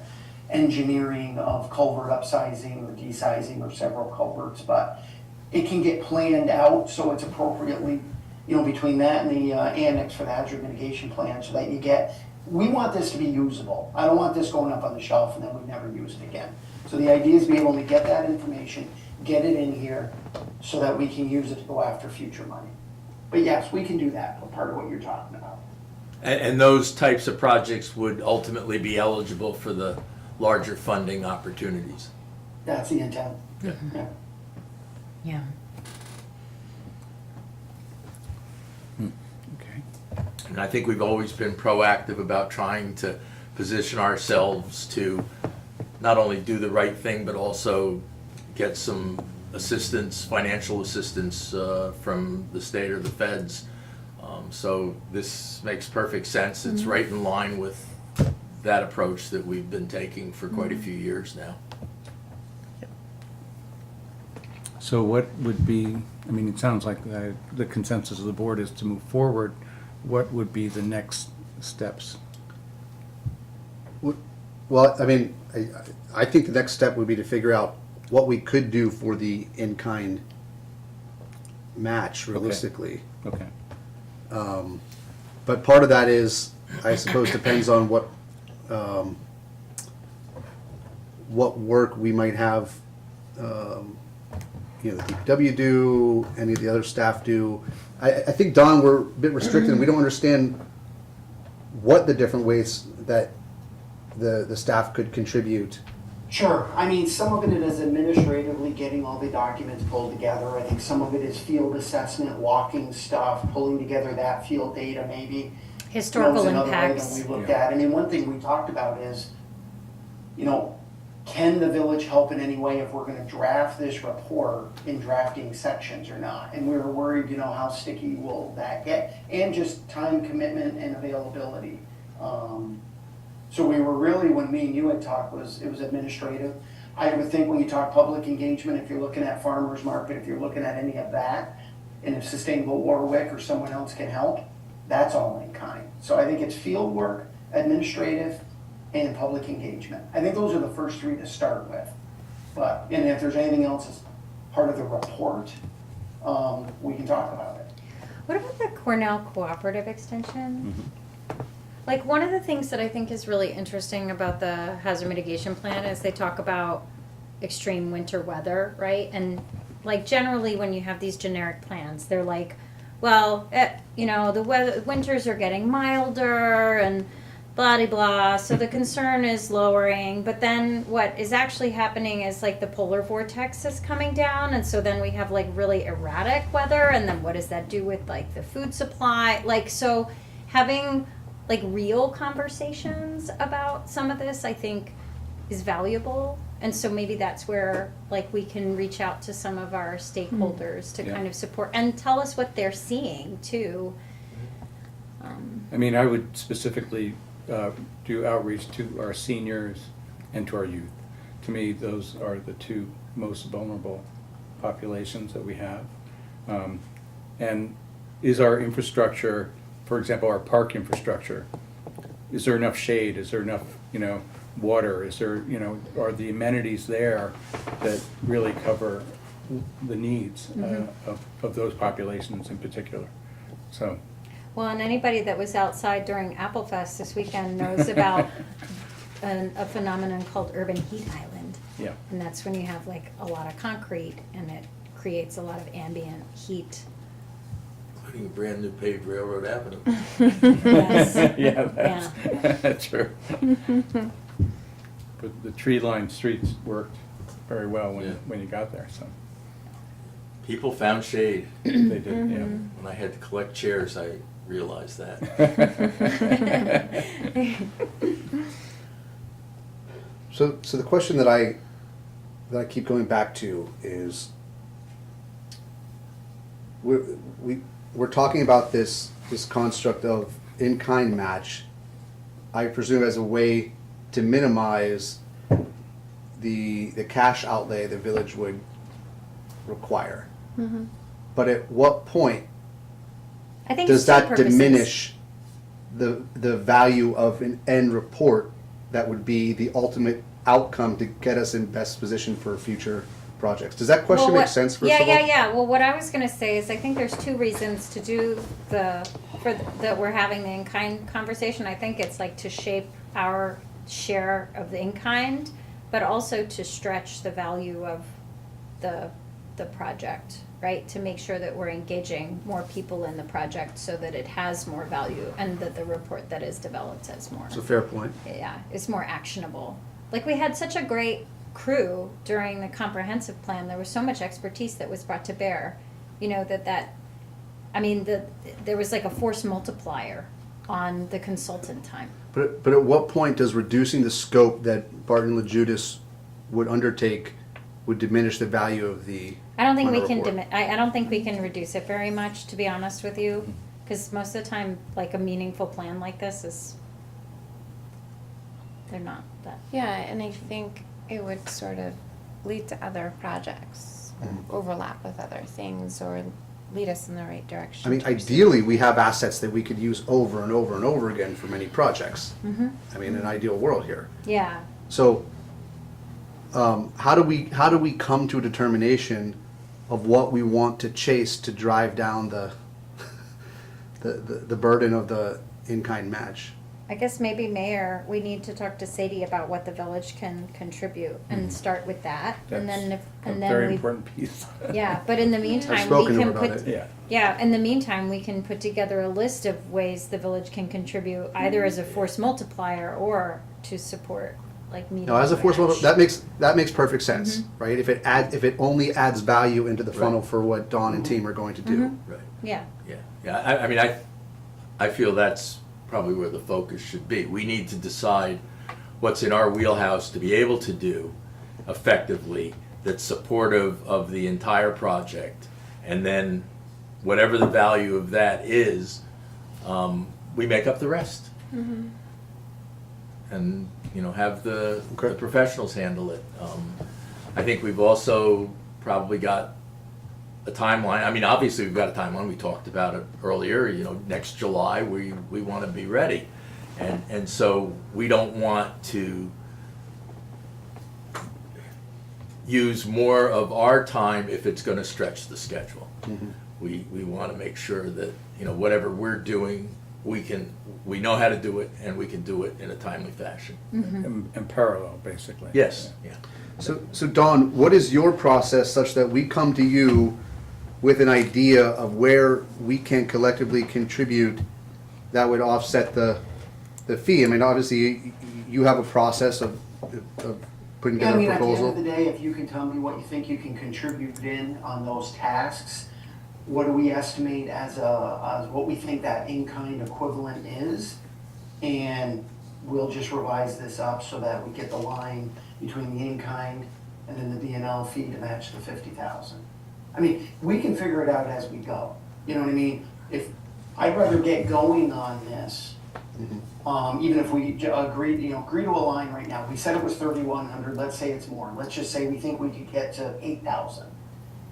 engineering of culvert upsizing or desizing or several culverts, but it can get planned out so it's appropriately, between that and the annex for the hazard mitigation plan, so that we want this to be usable. I don't want this going up on the shelf and then we never use it again. So the idea is to be able to get that information, get it in here, so that we can use it to go after future money. But yes, we can do that, part of what you're talking about. And those types of projects would ultimately be eligible for the larger funding opportunities. That's the intent. Yeah. Yeah. Yeah. Okay. And I think we've always been proactive about trying to position ourselves to not only do the right thing, but also get some assistance, financial assistance from the state or the feds. So this makes perfect sense. It's right in line with that approach that we've been taking for quite a few years now. So what would be, I mean, it sounds like the consensus of the board is to move forward. What would be the next steps? Well, I mean, I think the next step would be to figure out what we could do for the in-kind match realistically. Okay. But part of that is, I suppose, depends on what work we might have, the DPW do, any of the other staff do. I think, Don, we're a bit restricted, and we don't understand what the different ways that the staff could contribute. Sure. I mean, some of it is administratively getting all the documents pulled together. I think some of it is field assessment, walking stuff, pulling together that field data maybe. Historical That was another impacts. item we looked at. I mean, one thing we talked about is, can the village help in any way if we're gonna draft this report in drafting sections or not? And we were worried, how sticky will that get? And just time commitment and availability. So we were really, when me and you had talked, it was administrative. I would think when you talk public engagement, if you're looking at farmers market, if you're looking at any of that, and if Sustainable Warwick or someone else can help, that's all in kind. So I think it's field work, administrative, and public engagement. I think those are the first three to start with. And if there's anything else as part of the report, we can talk about it. What about the Cornell Cooperative Extension? Like, one of the things that I think is really interesting about the hazard mitigation plan is they talk about extreme winter weather, right? And like, generally when you have these generic plans, they're like, well, the winters are getting milder and blah de blah, so the concern is lowering. But then what is actually happening is like the polar vortex is coming down, and so then we have like really erratic weather, and then what does that do with like the food supply? Like, so having like real conversations about some of this, I think, is valuable. And so maybe that's where like we can reach out to some of our stakeholders to Yeah. kind of support and tell us what they're seeing too. I mean, I would specifically do outreach to our seniors and to our youth. To me, those are the two most vulnerable populations that we have. And is our infrastructure, for example, our park infrastructure, is there enough shade? Is there enough, water? Is there, are the amenities there that really cover the needs of those populations in particular? So. Well, and anybody that was outside during Apple Fest this weekend knows about a phenomenon called urban heat island. Yeah. And that's when you have like a lot of concrete and it creates a lot of ambient heat. Including a brand new paved Railroad Avenue. Yes. Yeah, that's true. But the tree-lined streets worked very well Yeah. when you got there, so People found shade. they did, yeah. When I had to collect chairs, I realized that. So the question that I keep going back to is, we're talking about this construct of in-kind match, I presume as a way to minimize the cash outlay the village would require. But at what point I think does it's two that purposes. diminish the value of an end report that would be the ultimate outcome to get us in best position for future projects? Does that question Well, make what- sense, first yeah, of all? Yeah. Well, what I was gonna say is I think there's two reasons to do that we're having the in-kind conversation. I think it's like to shape our share of the in-kind, but also to stretch the value of the project, right? To make sure that we're engaging more people in the project so that it has more value and that the report that is developed has more. It's a fair point. Yeah, it's more actionable. Like we had such a great crew during the comprehensive plan. There was so much expertise that was brought to bear. You know, there was like a force multiplier on the consultant time. But at what point does reducing the scope that Barton LaJudas would undertake would diminish the value of the I don't think on a we can report? I don't think we can reduce it very much, to be honest with you, because most of the time, like a meaningful plan like this they're not that. Yeah, and I think it would sort of lead to other projects, Mm-hmm. overlap with other things, or lead us in the right direction. I mean, to pursue. ideally, we have assets that we could use over and over and over again for many projects. Mm-hmm. I mean, an ideal world here. Yeah. So, how do we come to a determination of what we want to chase to drive down the burden of the in-kind match? I guess maybe Mayor, we need to talk to Sadie about what the village can contribute and start with that. And then a very important piece. Yeah, but in the I've meantime, we spoken to can her about put, it. Yeah. in the meantime, we can put together a list of ways the village can contribute, either as a force multiplier or to support, like, meeting. Now, as a force match. multiplier, that makes perfect sense, Mm-hmm. right? If it only adds value into the funnel for what Dawn and team are going to do. Mm-hmm. Right. Yeah, Yeah. I mean, I feel that's probably where the focus should be. We need to decide what's in our wheelhouse to be able to do effectively that's supportive of the entire project. And then whatever the value of that is, we make up the rest. And, have the Okay. professionals handle it. I think we've also probably got a timeline. I mean, obviously, we've got a timeline. We talked about it earlier, next July, we want to be ready. And so we don't want to use more of our time if it's going to stretch the schedule. We want to make sure that, whatever we're doing, we know how to do it, and we can do it in a timely fashion. In parallel, basically. Yes, yeah. So Dawn, what is your process such that we come to you with an idea of where we can collectively contribute that would offset the fee? I mean, obviously, you have a process of putting Yeah, I together mean, a at the end of proposal. the day, if you can tell me what you think you can contribute in on those tasks, what do we estimate as what we think that in-kind equivalent is? And we'll just revise this up so that we get the line between the in-kind and then the B&L fee to match the 50,000. I mean, we can figure it out as we go. You know what I mean? If I'd rather get going on this, even if we agree to a line right now. We said it was 3,100. Let's say it's more. Let's just say we think we could get to 8,000.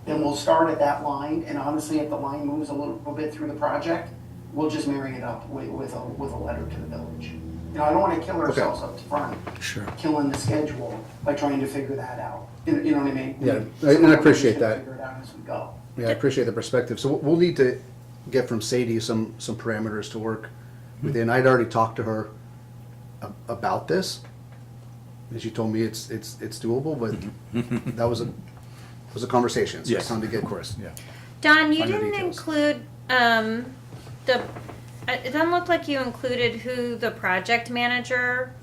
Then we'll start at that line. And honestly, if the line moves a little bit through the project, we'll just marry it up with a letter to the village. I don't want to kill ourselves up front. Sure. Killing the schedule by trying to figure that out. You know what I mean? Yeah, So and I we're appreciate just gonna that. Figure it out as we go. Yeah, I appreciate the perspective. So we'll need to get from Sadie some parameters to work within. I'd already talked to her about this, and she told me it's doable, but that was a conversation. So it's time to get. Of course, yeah. Don, you Finer didn't details. include, it doesn't look like you included who the project manager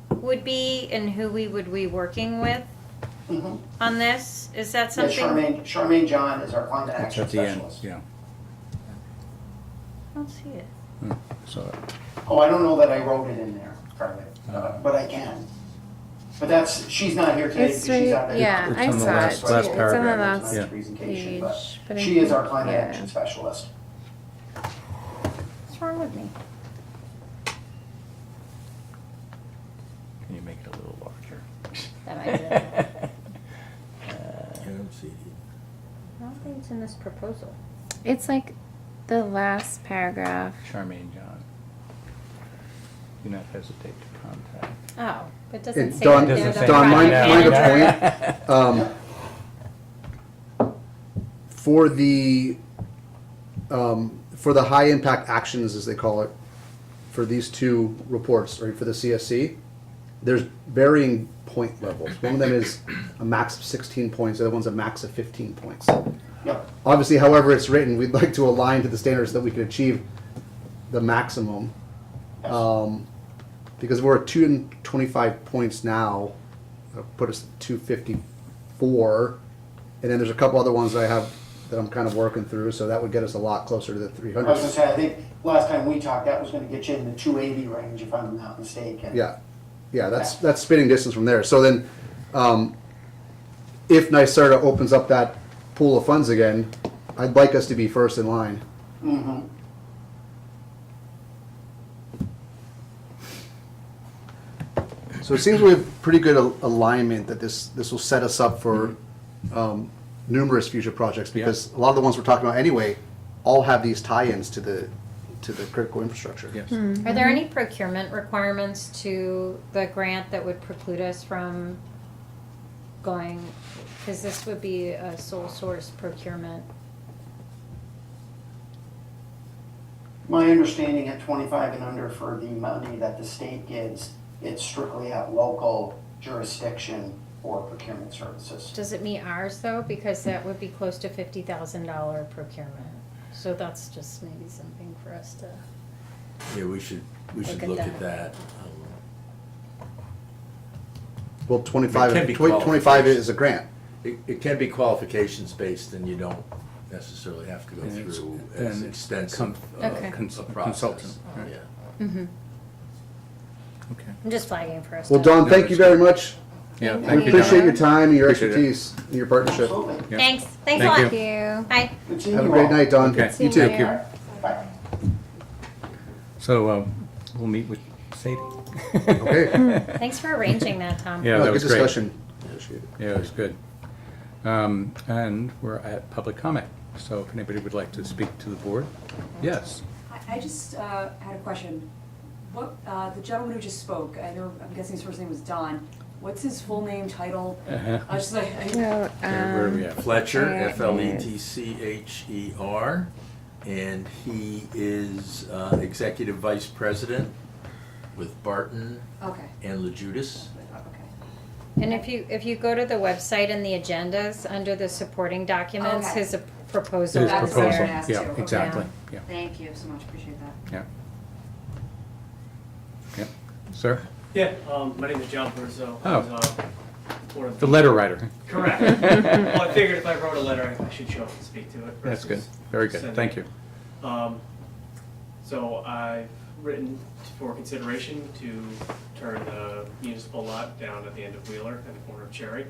would be and who we would be working with Mhm. on this. Is that Yeah, something? Charmaine John is our climate It's action at the end, specialist. yeah. I don't see it. So, Oh, I don't know that I wrote it in there, Charlie, but I can. But she's not here today It's because she's right, out there. yeah, It's I on the saw last- it. last It's on the paragraph. last Yeah. Presentation, but page. But I she is our think- climate yeah. action specialist. What's wrong with me? Can you make it a little larger? That might be it. I don't see it. I don't think it's in this proposal. It's like the last paragraph. Charmaine John. Do not hesitate to contact. Oh, it doesn't And say Dawn, that they're Doesn't the say Dawn, project mind a manager. point? For the high impact actions, as they call it, for these two reports, or for the CSC, there's varying point levels. One of them is a max of 16 points, the other one's a max of 15 points. Yep. Obviously, however it's written, we'd like to align to the standards that we can achieve the maximum. Because we're at 225 points now, put us at 254, and then there's a couple other ones that I have that I'm kind of working through, so that would get us a lot closer to the I 300. was gonna say, I think last time we talked, that was gonna get you in the 280 range, if I'm not mistaken. Yeah, that's spitting distance from there. So then, if NYSERDA opens up that pool of funds again, I'd like us to be first in line. Mm-hmm. So it seems we have pretty good alignment that this will set us up for numerous future projects, because a lot of the ones we're talking about anyway all have these tie-ins to the critical infrastructure. Yes. Are there any procurement requirements to the grant that would preclude us from going, because this would be a sole source procurement? My understanding at 25 and under for the money that the state gives, it's strictly at local jurisdiction for procurement services. Does it meet ours though? Because that would be close to $50,000 procurement. So that's just maybe something for us to, Yeah, we should Look at look at that. that. Well, It can 25, be 25 is a grant. It can be qualifications based, and you don't necessarily have to go And it's- through and as it's extensive Okay. a Consultant. process. right. Yeah. Okay. I'm just flagging for us Well, to. Dawn, thank you very much. Yeah, Thank thank We you, appreciate Don. your time and your Appreciate it. expertise and your partnership. Absolutely. Yeah. Thanks a Thank lot. you. Thank you. Bye. Good seeing Have a you great all. night, Dawn. Okay. See you Thank you. later. Bye. So we'll meet with Sadie. Okay. Thanks for arranging that, Tom. Yeah, No, that was good great. discussion. Appreciate it. Yeah, it was good. And we're at public comment. So if anybody would like to speak to the board, yes. I just had a question. What, the gentleman who just spoke, I'm guessing his first name was Don. What's his full name, title? I was just like, No, Where are we at? Fletcher, There it Fletcher, and he is Executive Vice President with Barton okay, and LeJudas. okay. And if you go to the website and the agendas, under the supporting documents, Okay. his proposal His That is was what I was proposal, gonna ask yeah, too. Okay. exactly, yeah, Thank you so much, appreciate that. yeah. Yeah, sir, Yeah, my name is John Burzo. Oh. One of the letter writer. Correct. Well, I figured if I wrote a letter, I should show up and speak to it. That's good, versus very good, send thank it. you. So I've written for consideration to turn the municipal lot down at the end of Wheeler at the corner of Cherry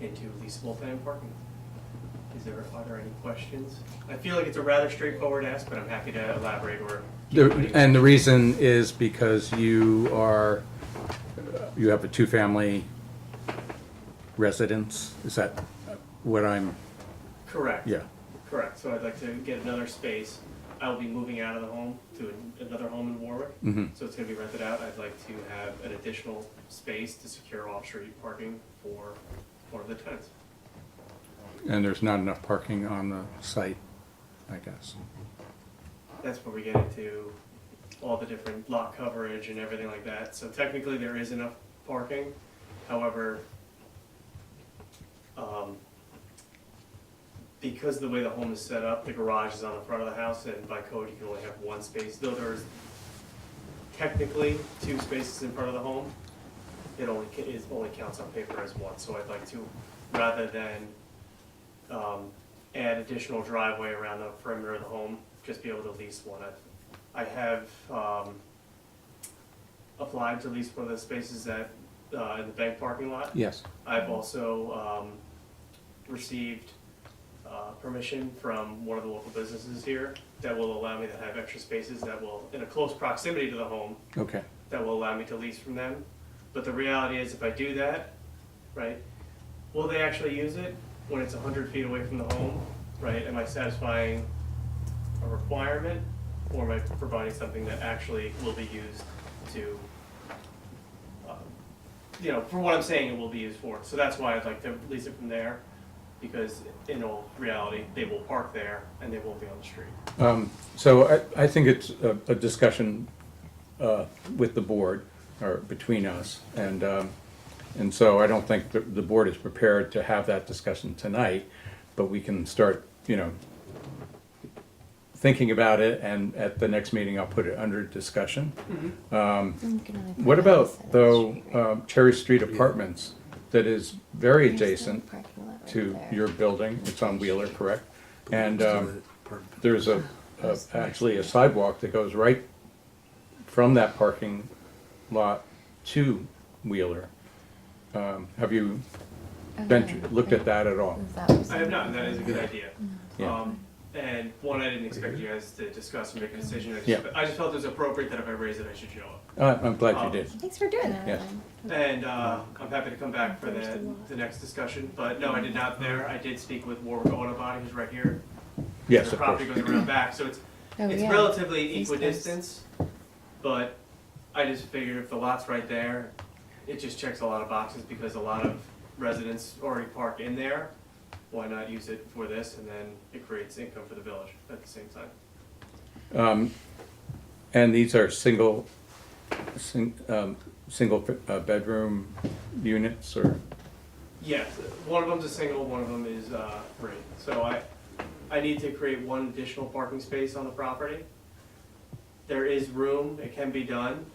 into leasable tenant parking. Are there any questions? I feel like it's a rather straightforward ask, but I'm happy to elaborate or. And the reason is because you have a two-family residence, is that what I'm, Correct. yeah, Correct, so I'd like to get another space. I will be moving out of the home to another home in Warwick. mhm, So it's gonna be rented out. I'd like to have an additional space to secure off-street parking for one of the tenants. and there's not enough parking on the site, I guess. That's where we get into all the different lot coverage and everything like that. So technically, there is enough parking. However, because of the way the home is set up, the garage is on the front of the house, and by code, you can only have one space. Though there's technically two spaces in front of the home, it only counts on paper as one. So I'd like to, rather than add additional driveway around the perimeter of the home, just be able to lease one. I have applied to lease one of the spaces at in the bank parking lot. Yes. I've also received permission from one of the local businesses here that will allow me to have extra spaces that will, in a close proximity to the home, Okay. that will allow me to lease from them. But the reality is, if I do that, right, will they actually use it when it's 100 feet away from the home, right? Am I satisfying a requirement, or am I providing something that actually will be used to, for what I'm saying it will be used for? So that's why I'd like to lease it from there, because in all reality, they will park there and they won't be on the street. So I think it's a discussion with the board, or between us, and so I don't think the board is prepared to have that discussion tonight, but we can start, thinking about it, and at the next meeting, I'll put it under discussion. What about, though, Cherry Street Apartments, that is very adjacent to your building? It's on Wheeler, correct? And there's actually a sidewalk that goes right from that parking lot to Wheeler. Have you looked at that at all? I have not, and that is a good idea. Yeah. And one, I didn't expect you guys to discuss and make a decision. Yeah. I just felt it was appropriate that if I raise it, I should show up. I'm glad you did. Thanks for doing that. Yes. And I'm happy to come back for the next discussion, but no, I did not there. I did speak with Warwick Auto Body, who's right here. Yes, The of course. property goes around back, so it's relatively equidistance, but I just figured if the lot's right there, it just checks a lot of boxes, because a lot of residents already park in there. Why not use it for this, and then it creates income for the village at the same time. And these are single bedroom units, or? Yes, one of them's a single, one of them is free. So I need to create one additional parking space on the property. There is room, it can be done,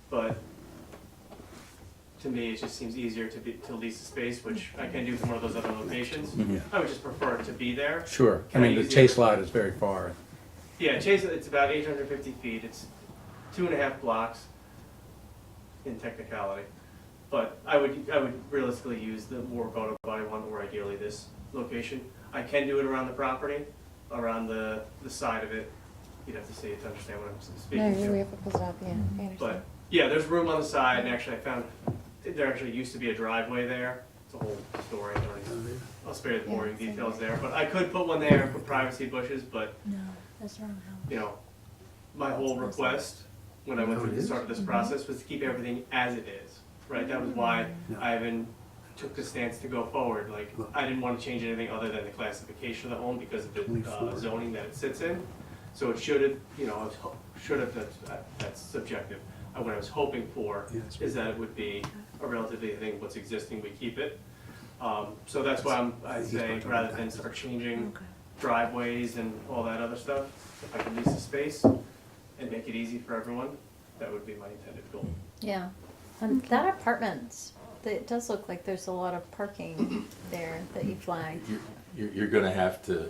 but to me, it just seems easier to lease the space, which I can do from one of those other locations. Mhm. I would just prefer it to be there. Sure. I Can I mean, the use the Chase other- lot is very far. Yeah, Chase, it's about 850 feet. It's 2.5 blocks in technicality. But I would realistically use the Warwick Auto Body one, or ideally this location. I can do it around the property, around the side of it. You'd have to see it to understand what I'm speaking to. No, we have to pull it up, yeah, I understand. But, yeah, there's room on the side, and actually I found, there actually used to be a driveway there. It's a whole story, I'll spare you the boring Yeah, details there. But I could put one there for privacy bushes, but, No, that's the wrong house. my whole request, when I went through the start of this process, was to keep everything as it is, right? That was why I even took the stance to go forward. Like, I didn't want to change anything other than the classification of the home because of the zoning that it sits in. So it should have, that's subjective. What I was hoping for is that it would be a relatively, I think what's existing, we keep it. So that's why I say, rather than start changing driveways and all that other stuff, if I can lease the space and make it easy for everyone, that would be my intended goal. Yeah, and that apartment, it does look like there's a lot of parking there that you flagged. You're gonna have to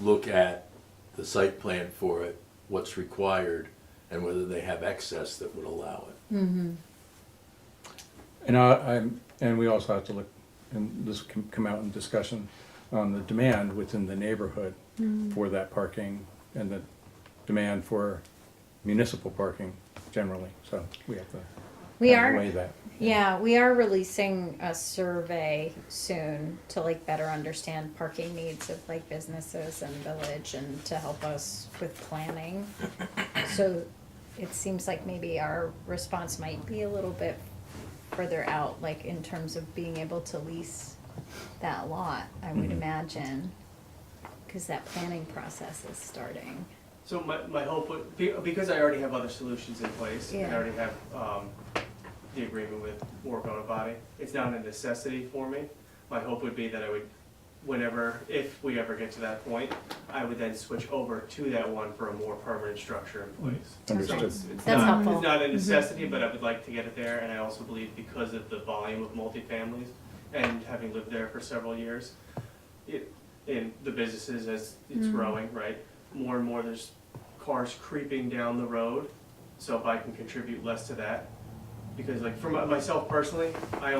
look at the site plan for it, what's required, and whether they have excess that would allow it. Mm-hmm. And we also have to look, and this can come out in discussion, on the demand within the neighborhood for that parking, and the demand for municipal parking generally, so we have to We are, weigh that. yeah, we are releasing a survey soon to better understand parking needs of businesses and village, and to help us with planning. So it seems like maybe our response might be a little bit further out, in terms of being able to lease that lot, I would imagine, because that planning process is starting. So my hope would, because I already have other solutions in place, and I Yeah. already have the agreement with Warwick Auto Body, it's not a necessity for me. My hope would be that I would, if we ever get to that point, I would then switch over to that one for a more permanent structure in place. Understood. So it's That's not, helpful. it's not a necessity, but I would like to get it there, and I also believe because of the volume of multifamilies, and having lived there for several years, in the businesses as it's growing, right? More and more there's cars creeping down the road, so if I can contribute less to that, Because like for myself personally, I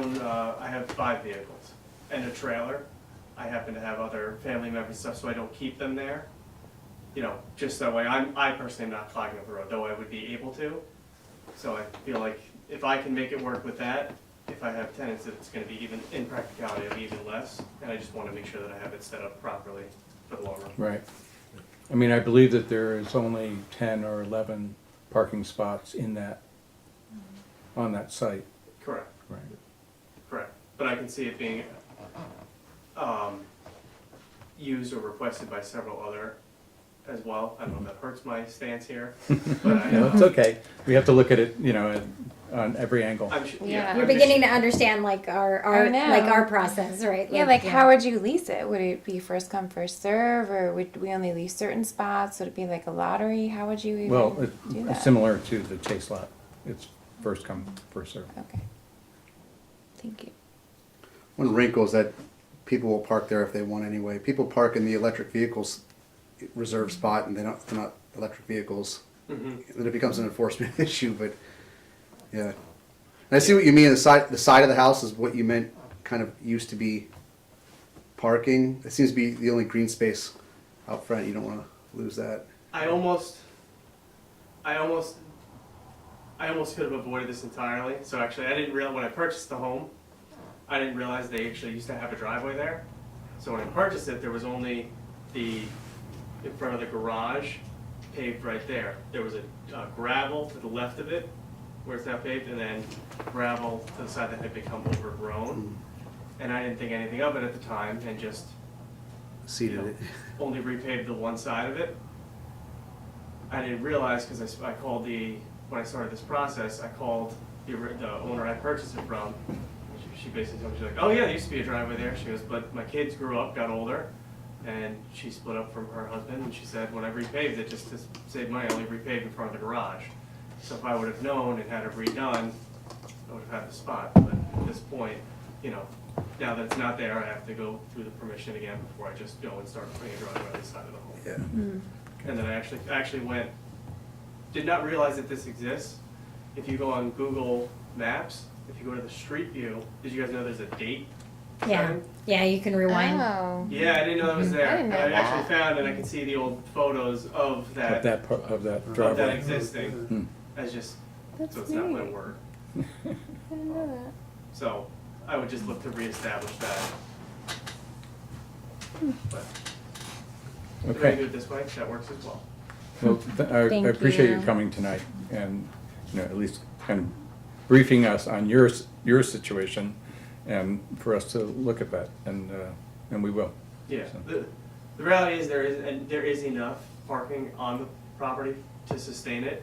have 5 vehicles and a trailer. I happen to have other family members and stuff, so I don't keep them there. You know, just that way, I personally am not clogging up the road, though I would be able to. So I feel like if I can make it work with that, if I have tenants, it's gonna be even, in practicality, it'll be even less. And I just wanna make sure that I have it set up properly for the long run. Right. I mean, I believe that there is only 10 or 11 parking spots in that, on that site. Correct, Right. correct. But I can see it being, used or requested by several other as well. I don't know if that hurts my stance here, but I, No, it's okay. We have to look at it, you know, on every angle. I'm sure, Yeah. yeah. You're I'm just- beginning to understand like our I know. like our process, right? Yeah, like how would you lease it? Would it be first come, first serve, or would we only lease certain spots? Would it be like a lottery? How would you even Well, do it's that? similar to the Chase lot. It's first come, first served. Okay. Thank you. One wrinkle is that people will park there if they want anyway. People park in the electric vehicles reserved spot, and they're not electric vehicles. Mhm. Then it becomes an enforcement issue. But yeah, and I see what you mean. The side of the house is what you meant. Kind of used to be parking. It seems to be the only green space out front. You don't want to lose that. I almost could have avoided this entirely. So actually, I didn't realize when I purchased the home, I didn't realize they actually used to have a driveway there. So when I purchased it, there was only in front of the garage paved right there. There was a gravel to the left of it, where it's now paved, and then gravel to the side that had become overgrown. And I didn't think anything of it at the time, and just Seated it. only repaved the one side of it. I didn't realize, because I called when I started this process, I called the owner I purchased it from. She basically told me, she's like, oh yeah, there used to be a driveway there. She goes, but my kids grew up, got older, and she split up from her husband, and she said, when I repaved it, just to save money, I only repaved in front of the garage. So if I would have known and had it redone, I would have had the spot. But at this point, you know, now that it's not there, I have to go through the permission again before I just go and start putting a driveway on the side of the home. Yeah. And then I actually went, did not realize that this exists. If you go on Google Maps, if you go to the street view, did you guys know there's a date? Yeah. setting? Yeah, you can rewind. Oh. Yeah, I didn't know that was there. I didn't know I actually that. found, and I can see the old photos of that, Of that of that driveway. existing, Hmm. as just, That's so it's not my neat. word. I didn't know that. So I would just look to reestablish that. But if I do Okay. it this way, that works as well. Well, I Thank appreciate you you. coming tonight and, you know, at least kind of briefing us on your situation and for us to look at that, and we will. Yeah, So- the reality is there is enough parking on the property to sustain it.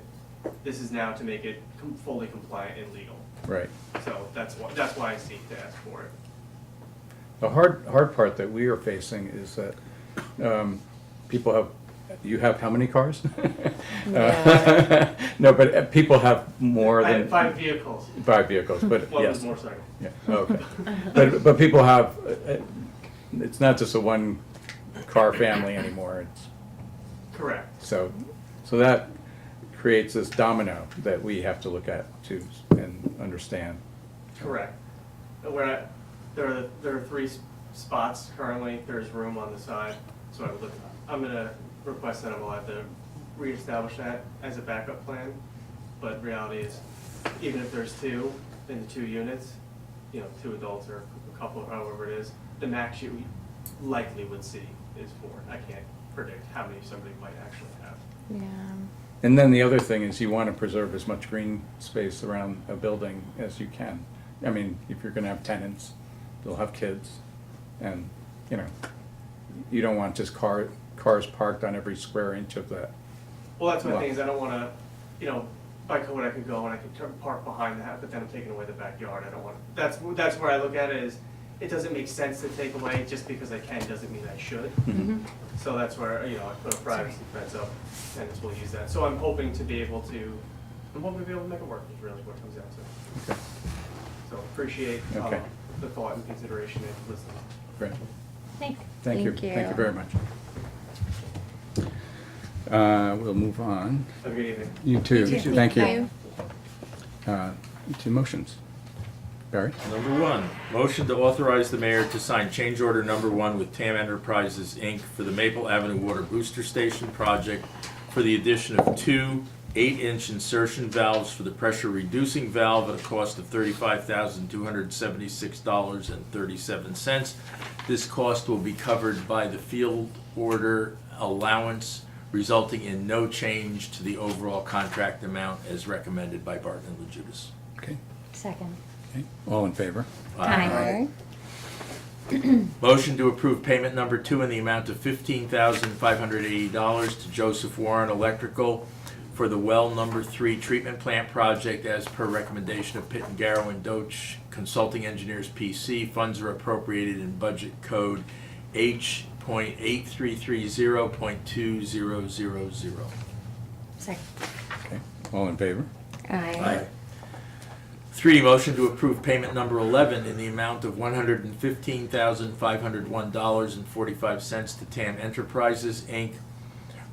This is now to make it fully compliant and legal. Right. So that's why I seek to ask for it. The hard part that we are facing is that people have, you have how many cars? Yeah. No, but people have more I than. have 5 vehicles. 5 vehicles, but One yes. was motorcycle. Yeah, okay. But people have, it's not just a one-car family anymore, it's, Correct. so that creates this domino that we have to look at too and understand. Correct. There are 3 spots currently. There's room on the side, so I'm gonna request that I will have to reestablish that as a backup plan. But reality is, even if there's 2 in the 2 units, you know, 2 adults or a couple, however it is, the max you likely would see is 4. I can't predict how many somebody might actually have. Yeah. And then the other thing is you want to preserve as much green space around a building as you can. I mean, if you're going to have tenants, they'll have kids, and, you know, you don't want just cars parked on every square inch of that. Well, that's my Well- thing, is I don't wanna, you know, by code I could go and I could park behind the house, but then I'm taking away the backyard. I don't want, that's where I look at it, is it doesn't make sense to take away just because I can, doesn't mean I should. So that's where, you know, I put a privacy fence up, tenants will use that. So I'm hoping to be able to make it work, is really what it comes down to. Okay, So appreciate Okay. the thought and consideration and listening. great. Thanks. Thank you. Thank you. Thank you very much. We'll move on. Have a good evening. You too. You too. Thank you. Thank Uh, to motions. Barry? Number one, motion to authorize the mayor to sign change order number one with TAM Enterprises, Inc. for the Maple Avenue Water Booster Station project for the addition of two 8-inch insertion valves for the pressure reducing valve at a cost of $35,276.37. This cost will be covered by the field order allowance, resulting in no change to the overall contract amount as recommended by Barton and LaJudas. Okay. Second. Okay. All in favor? Aye. Motion to approve payment number two in the amount of $15,580 to Joseph Warren Electrical for the well number 3 treatment plant project as per recommendation of Pitt and Garrow and Doach Consulting Engineers PC. Funds are appropriated in budget code H.8330.2000. Second. Okay. All in favor? Aye. 3, motion to approve payment number 11 in the amount of $115,501.45 to TAM Enterprises, Inc.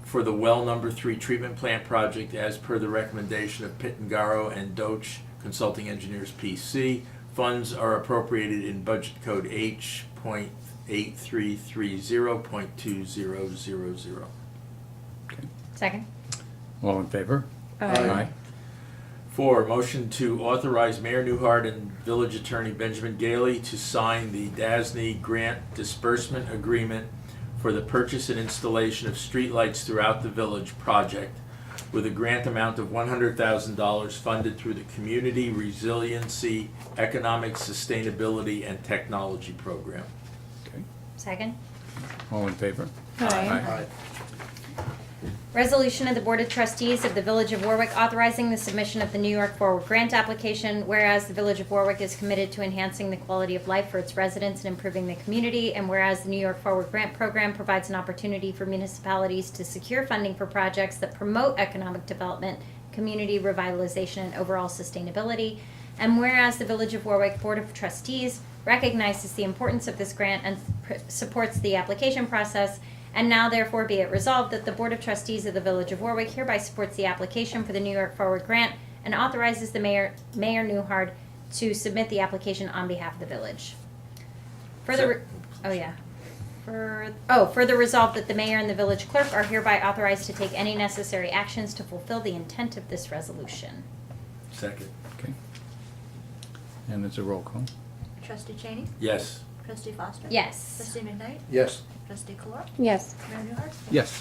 for the well number 3 treatment plant project as per the recommendation of Pitt and Garrow and Doach Consulting Engineers PC. Funds are appropriated in budget code H.8330.2000. Okay. Second. All in favor? Aye. 4, motion to authorize Mayor Newhart and Village Attorney Benjamin Gailey to sign the DASNY Grant Disbursement Agreement for the purchase and installation of streetlights throughout the village project with a grant amount of $100,000 funded through the Community Resiliency, Economic Sustainability, and Technology Program. Okay. Second. All in favor? Aye. Resolution of the Board of Trustees of the Village of Warwick authorizing the submission of the New York Forward Grant application, whereas the Village of Warwick is committed to enhancing the quality of life for its residents and improving the community, and whereas the New York Forward Grant Program provides an opportunity for municipalities to secure funding for projects that promote economic development, community revitalization, and overall sustainability, and whereas the Village of Warwick Board of Trustees recognizes the importance of this grant and supports the application process. And now therefore be it resolved that the Board of Trustees of the Village of Warwick hereby supports the application for the New York Forward Grant and authorizes the Mayor Newhart to submit the application on behalf of the village. Further resolved that the mayor and the village clerk are hereby authorized to take any necessary actions to fulfill the intent of this resolution. Second. Okay. And it's a roll call. Trustee Cheney? Yes. Trustee Foster? Yes. Trustee McKnight? Yes. Trustee Kolar? Yes. Mayor Newhart? Yes.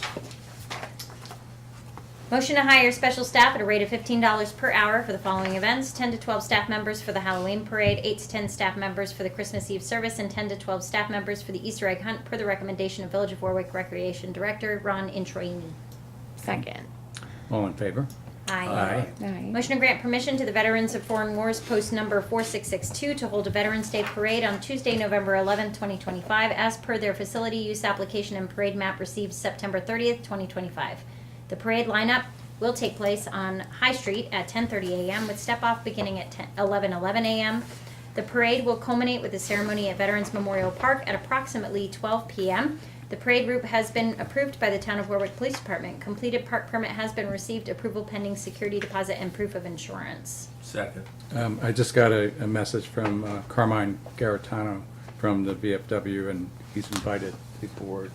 Motion to hire special staff at a rate of $15 per hour for the following events: 10 to 12 staff members for the Halloween parade, 8 to 10 staff members for the Christmas Eve service, and 10 to 12 staff members for the Easter egg hunt per the recommendation of Village of Warwick Recreation Director Ron Introini. Second. All in favor? Aye. Motion to grant permission to the Veterans of Foreign Wars Post Number 4662 to hold a Veterans Day Parade on Tuesday, November 11th, 2025, as per their facility use application and parade map received September 30th, 2025. The parade lineup will take place on High Street at 10:30 a.m. with step-off beginning at 11:11 a.m. The parade will culminate with a ceremony at Veterans Memorial Park at approximately 12 p.m. The parade route has been approved by the Town of Warwick Police Department. Completed park permit has been received, approval pending security deposit and proof of insurance. Second. I just got a message from Carmine Garitano from the VFW, and he's invited the board.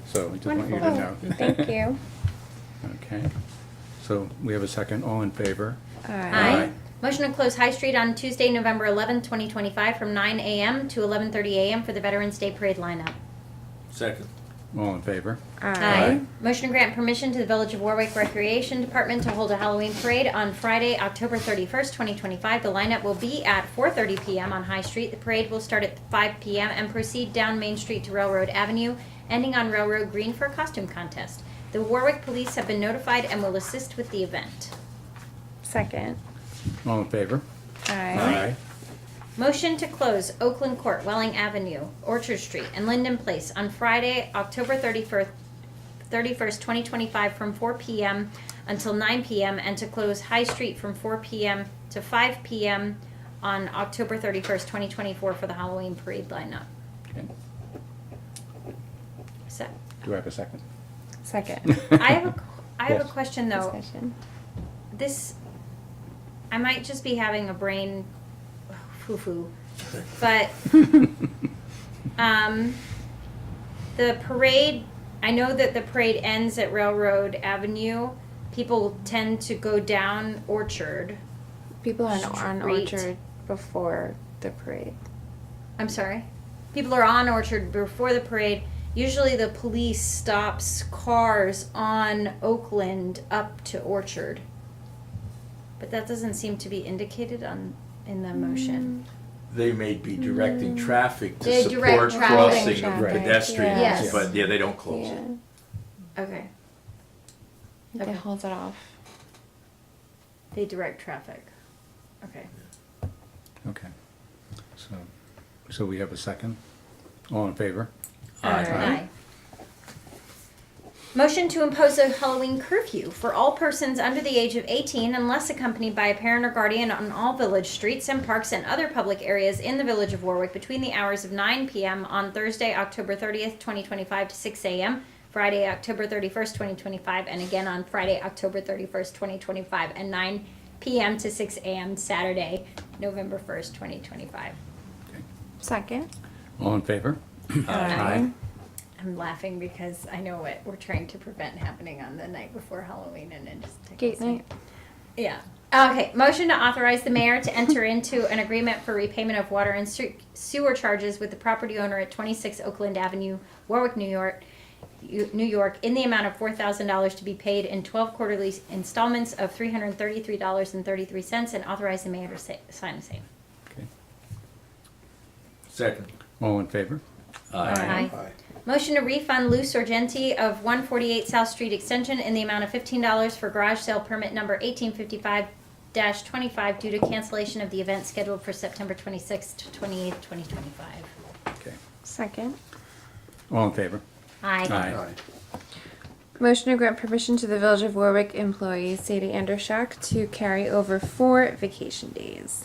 So I just want you to know. Thank you. Okay. So we have a second. All in favor? Aye. Motion to close High Street on Tuesday, November 11th, 2025 from 9 a.m. to 11:30 a.m. for the Veterans Day Parade lineup. Second. All in favor? Aye. Motion to grant permission to the Village of Warwick Recreation Department to hold a Halloween parade on Friday, October 31st, 2025. The lineup will be at 4:30 p.m. on High Street. The parade will start at 5 p.m. and proceed down Main Street to Railroad Avenue, ending on Railroad Green for a costume contest. The Warwick Police have been notified and will assist with the event. Second. All in favor? Aye. Motion to close Oakland Court, Welling Avenue, Orchard Street, and Linden Place on Friday, October 31st, 2025 from 4 p.m. until 9 p.m. and to close High Street from 4 p.m. to 5 p.m. on October 31st, 2024 for the Halloween parade lineup. Okay. So, Do I have a second? Second. I have a Yes. question though. Discussion. This, I might just be having a brain foo-foo, but the parade, I know that the parade ends at Railroad Avenue. People tend to go down Orchard. People are on Street. Orchard before the parade. I'm sorry. People are on Orchard before the parade. Usually the police stops cars on Oakland up to Orchard. But that doesn't seem to be indicated in the motion. They may be directing traffic to They direct support traffic. crossing of Traffic, pedestrians, yes. but yeah, they don't close it. Okay. They hold it off. They direct traffic. Okay. Okay. So we have a second? All in favor? Aye. Motion to impose a Halloween curfew for all persons under the age of 18 unless accompanied by a parent or guardian on all village streets and parks and other public areas in the village of Warwick between the hours of 9 p.m. on Thursday, October 30th, 2025 to 6 a.m., Friday, October 31st, 2025, and again on Friday, October 31st, 2025, and 9 p.m. to 6 a.m. Saturday, November 1st, 2025. Second. All in favor? Aye. I'm laughing because I know what we're trying to prevent happening on the night before Halloween, and it just tickles Gate me. night. Yeah. Okay. Motion to authorize the mayor to enter into an agreement for repayment of water and sewer charges with the property owner at 26 Oakland Avenue, Warwick, New York, in the amount of $4,000 to be paid in 12 quarterly installments of $333.33, and authorize the mayor to sign the same. Okay. Second. All in favor? Aye. Motion to refund Lou Sorgenti of 148 South Street Extension in the amount of $15 for garage sale permit number 1855-25 due to cancellation of the event scheduled for September 26th to 28th, 2025. Okay. Second. All in favor? Aye. Aye. Motion to grant permission to the Village of Warwick employee Sadie Andershak to carry over 4 vacation days.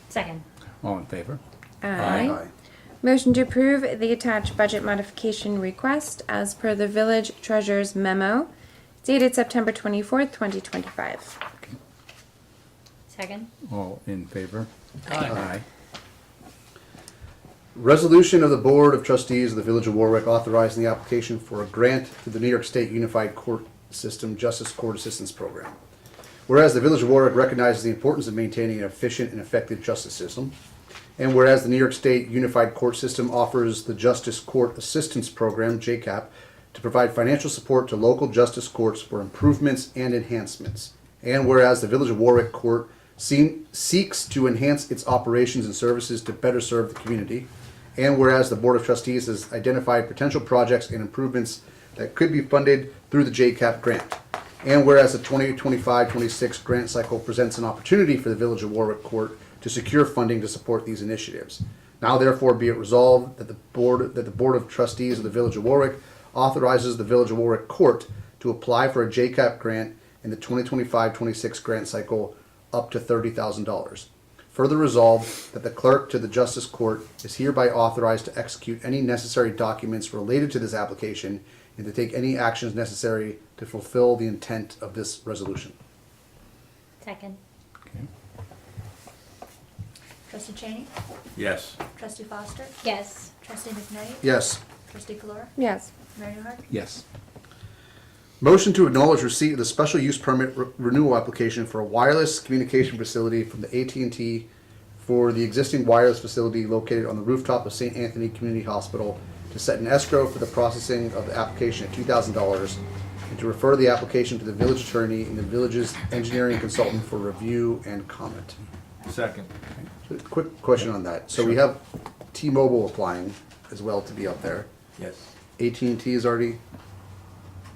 Second. All in favor? Aye. Motion to approve the attached budget modification request as per the village treasurer's memo dated September 24th, 2025. Okay. Second. All in favor? Aye. Resolution of the Board of Trustees of the Village of Warwick authorizing the application for a grant to the New York State Unified Court System Justice Court Assistance Program. Whereas the Village of Warwick recognizes the importance of maintaining an efficient and effective justice system, and whereas the New York State Unified Court System offers the Justice Court Assistance Program, JCAP, to provide financial support to local justice courts for improvements and enhancements, and whereas the Village of Warwick Court seeks to enhance its operations and services to better serve the community, and whereas the Board of Trustees has identified potential projects and improvements that could be funded through the JCAP grant, and whereas the 2025-26 grant cycle presents an opportunity for the Village of Warwick Court to secure funding to support these initiatives. Now therefore be it resolved that the Board of Trustees of the Village of Warwick authorizes the Village of Warwick Court to apply for a JCAP grant in the 2025-26 grant cycle up to $30,000. Further resolved that the clerk to the Justice Court is hereby authorized to execute any necessary documents related to this application and to take any actions necessary to fulfill the intent of this resolution. Second. Okay. Trustee Cheney? Yes. Trustee Foster? Yes. Trustee McKnight? Yes. Trustee Calora? Yes. Mayor Newhart? Yes. Motion to acknowledge receipt of the special use permit renewal application for a wireless communication facility from the AT&T for the existing wireless facility located on the rooftop of St. Anthony Community Hospital, to set an escrow for the processing of the application at $2,000, and to refer the application to the village attorney and the village's engineering consultant for review and comment. Second. So, quick question on that. So we have T-Mobile applying as well to be up there. Yes. AT&T is already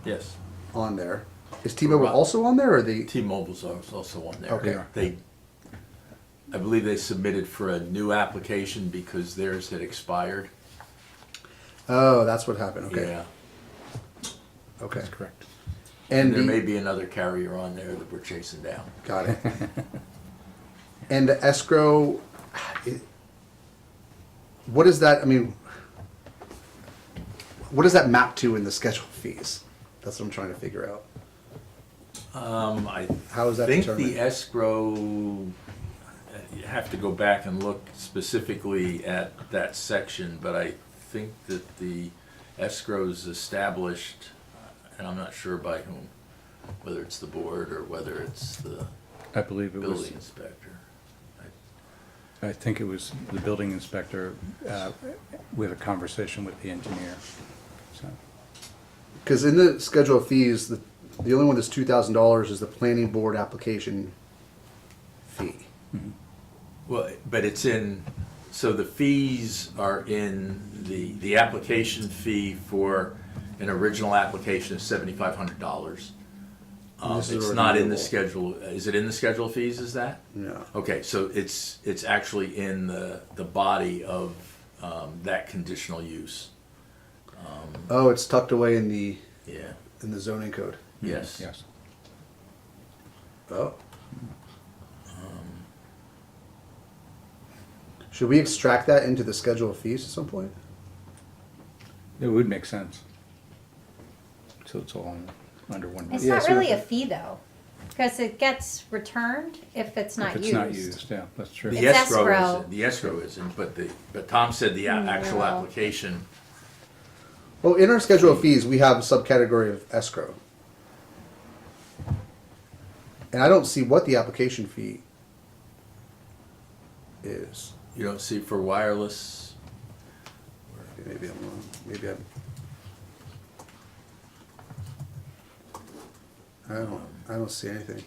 Yes. on there. Is T-Mobile also on there, or the? T-Mobile's also on there. Okay. I believe they submitted for a new application because theirs had expired. Oh, that's what happened. Okay. Yeah. Okay. That's correct. And And there may the, be another carrier on there that we're chasing down. got it. And the escrow, what is that? I mean, what does that map to in the schedule fees? That's what I'm trying to figure out. I How is that think determined? the escrow, you have to go back and look specifically at that section, but I think that the escrow is established, and I'm not sure by whom, whether it's the board or whether it's the I believe it was, building inspector. I think it was the building inspector with a conversation with the engineer, so. Because in the schedule of fees, the only one that's $2,000 is the planning board application fee. Well, but it's in, so the fees are in the application fee for an original application is $7,500. This is It's a not in the renewal. schedule, is it in the schedule of fees, is that? No. Okay, so it's actually in the body of that conditional use. Oh, it's tucked away in the zoning code. Yes. Yes. Oh. Should we extract that into the schedule of fees at some point? It would make sense. So it's all under one. It's Yeah, not so- really a fee though, because it gets returned if it's not If used. it's not used, yeah, that's true. The It's escrow escrow. isn't, the escrow isn't, but Tom said the actual No. application, Well, in our schedule of fees, we have a subcategory of escrow. And I don't see what the application fee is. you don't see for wireless. Maybe I'm wrong. Maybe I don't see anything.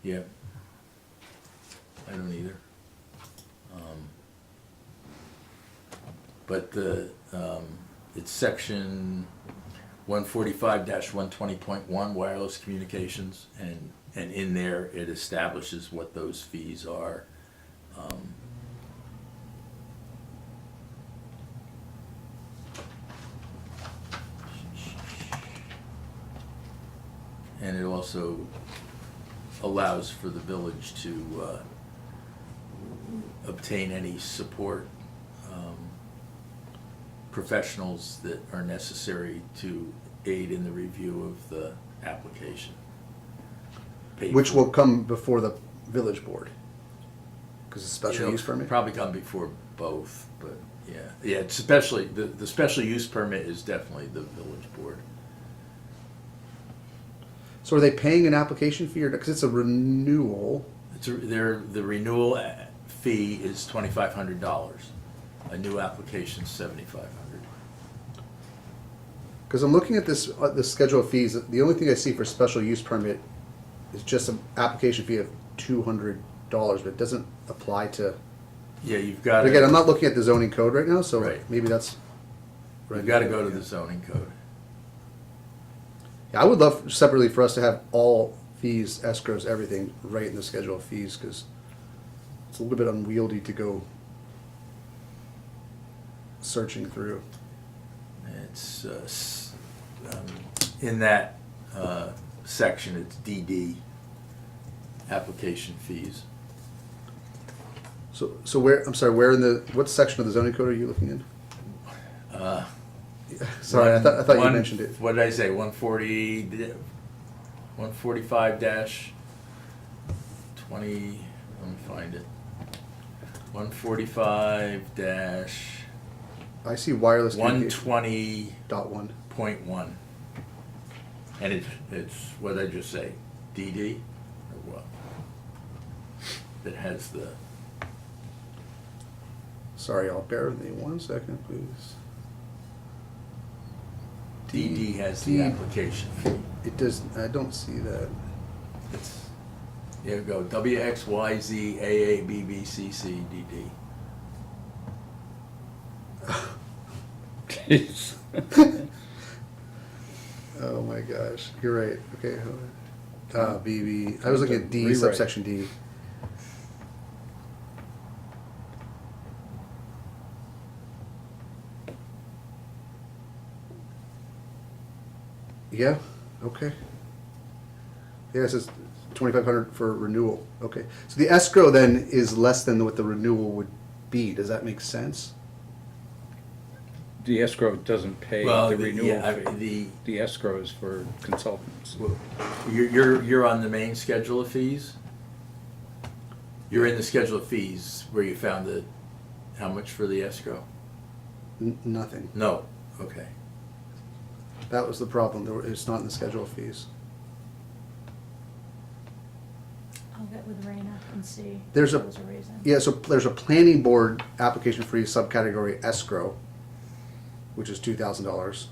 Yeah. I don't either. But it's section 145-120.1 wireless communications, and in there it establishes what those fees are. And it also allows for the village to obtain any support, professionals that are necessary to aid in the review of the application. Paid Which for. will come before the village board. Because it's a special It'll use permit. Probably come before both, but yeah, it's especially, the special use permit is definitely the village board. So are they paying an application fee or, because it's a renewal? The renewal fee is $2,500. A new application is $7,500. Because I'm looking at this schedule of fees. The only thing I see for special use permit is just an application fee of $200, but it doesn't apply to. Yeah, you've got But again, I'm to, not looking at the zoning code right now, so Right. maybe that's. you've got to go to the zoning code. Yeah, I would love separately for us to have all fees, escrows, everything right in the schedule of fees, because it's a little bit unwieldy to go searching through. It's in that section, it's DD, application fees. So where, I'm sorry, where in the, what section of the zoning code are you looking in? Sorry, I thought you mentioned it. What did I say, 145 dash 20, let me find it. 145 dash I see wireless communication. 120.1. .1. And it's, what did I just say, DD, or what? That has the, Sorry, y'all, bear with me 1 second, please. DD has the D. application fee. It does, I don't see that. It's, here we go, WXYZ AABBCC DD. Jeez. Oh my gosh, you're right, okay. hold on. BB, I was looking at D, Rewrite. subsection D. Yeah, okay. Yeah, it says 2,500 for renewal, okay. So the escrow then is less than what the renewal would be, does that make sense? the escrow doesn't pay Well, the the- renewal yeah, fee. The escrow is for consultants. You're on the main schedule of fees? You're in the schedule of fees where you found the, how much for the escrow? Nothing. No, okay. That was the problem. It's not in the schedule of fees. I'll get with Raina and see. There's if a- there was a reason. Yeah, so there's a planning board application fee subcategory escrow, which is $2,000.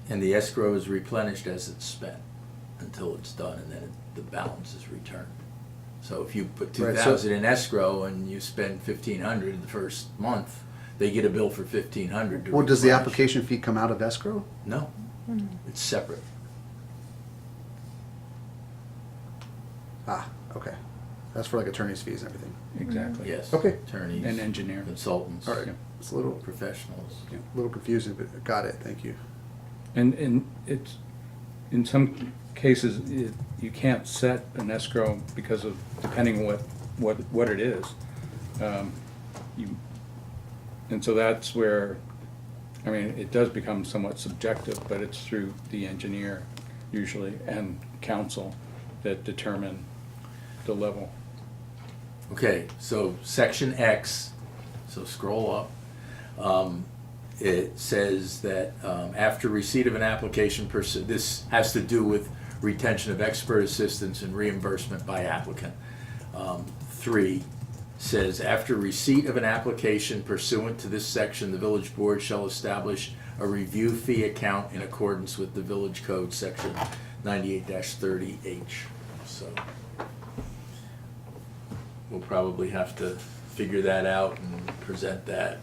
And the escrow is replenished as it's spent until it's done, and then the balance is returned. So if you put Right, 2,000 in escrow and you spend 1,500 the first month, they get a bill for 1,500 to Well, does the replenish. application fee come out of escrow? No, it's separate. Ah, okay. That's for like attorney's fees and everything. Exactly. Yes. Okay. Attorneys. And engineer. Consultants. All right. Yeah. It's a little Professionals. confusing, but got it. Thank you. And it's, in some cases, you can't set an escrow because of, depending on what it is. And so that's where, I mean, it does become somewhat subjective, but it's through the engineer usually and counsel that determine the level. Okay, so section X, so scroll up. It says that after receipt of an application, this has to do with retention of expert assistance and reimbursement by applicant. 3 says, after receipt of an application pursuant to this section, the village board shall establish a review fee account in accordance with the village code, section 98-30H. So we'll probably have to figure that out and present that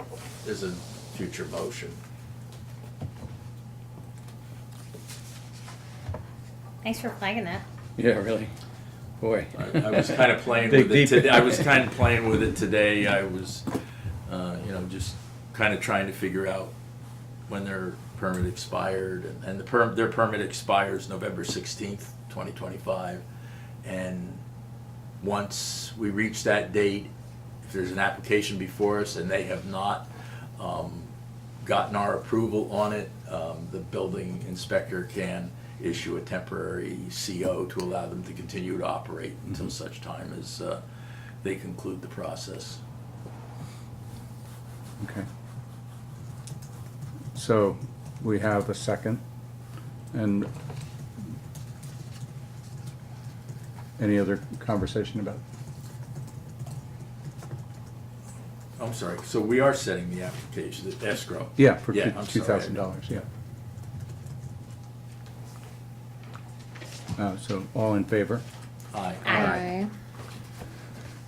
as a future motion. Thanks for flagging that. Yeah, really. Boy. I was kind of playing Dig with it deep. today. I was kind of playing with it today. I was, just kind of trying to figure out when their permit expired, and their permit expires November 16th, 2025. And once we reach that date, if there's an application before us and they have not gotten our approval on it, the building inspector can issue a temporary CO to allow them to continue to operate until such time as they conclude the process. Okay. So we have a second. And any other conversation about? I'm sorry, so we are setting the application, the escrow? Yeah, for Yeah, I'm sorry. $2,000, yeah. So all in favor? Aye. Aye.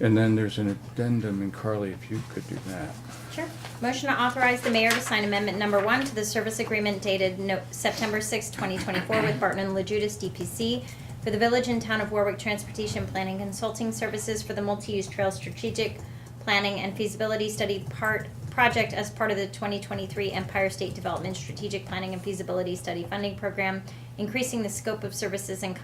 And then there's an addendum, and Carly, if you could do that. Sure. Motion to authorize the mayor to sign amendment number 1 to the service agreement dated September 6, 2024 with Barton and LaJudas DPC for the Village and Town of Warwick Transportation Planning Consulting Services for the Multi-Use Trail Strategic Planning and Feasibility Study project as part of the 2023 Empire State Development Strategic Planning and Feasibility Study Funding Program, increasing the scope of services and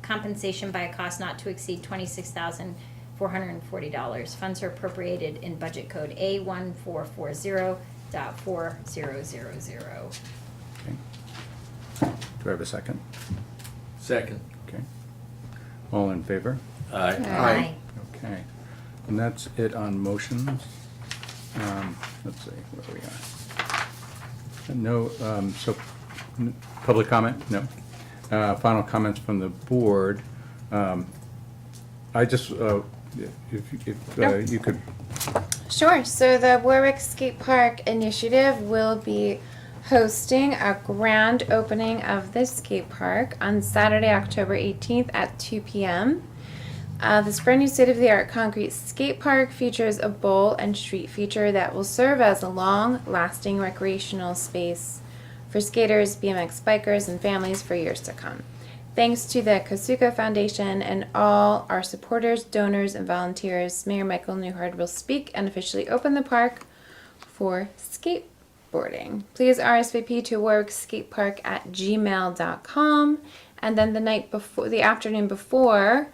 compensation by a cost not to exceed $26,440. Funds are appropriated in budget code A1440.4000. Okay. Do I have a second? Second. Okay. All in favor? Aye. Aye. Okay. And that's it on motions. Let's see, where we are. No, public comment? No. Final comments from the board. I just, if you could, Sure. So the Warwick Skate Park Initiative will be hosting a grand opening of the skate park on Saturday, October 18th at 2 p.m. This brand new state-of-the-art concrete skate park features a bowl and street feature that will serve as a long-lasting recreational space for skaters, BMX bikers, and families for years to come. Thanks to the Kasuka Foundation and all our supporters, donors, and volunteers, Mayor Michael Newhard will speak and officially open the park for skateboarding. Please RSVP to warwickskatepark@gmail.com, and then the afternoon before,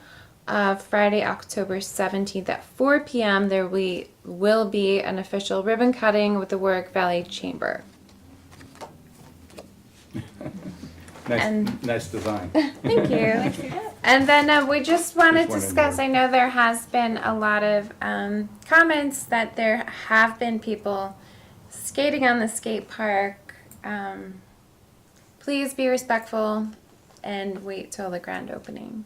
Friday, October 17th at 4 p.m. There will be an official ribbon cutting with the Warwick Valley Chamber. Nice design. Thank you. And then we just want to Just wanted discuss, more. I know there has been a lot of comments that there have been people skating on the skate park. Please be respectful and wait till the grand opening.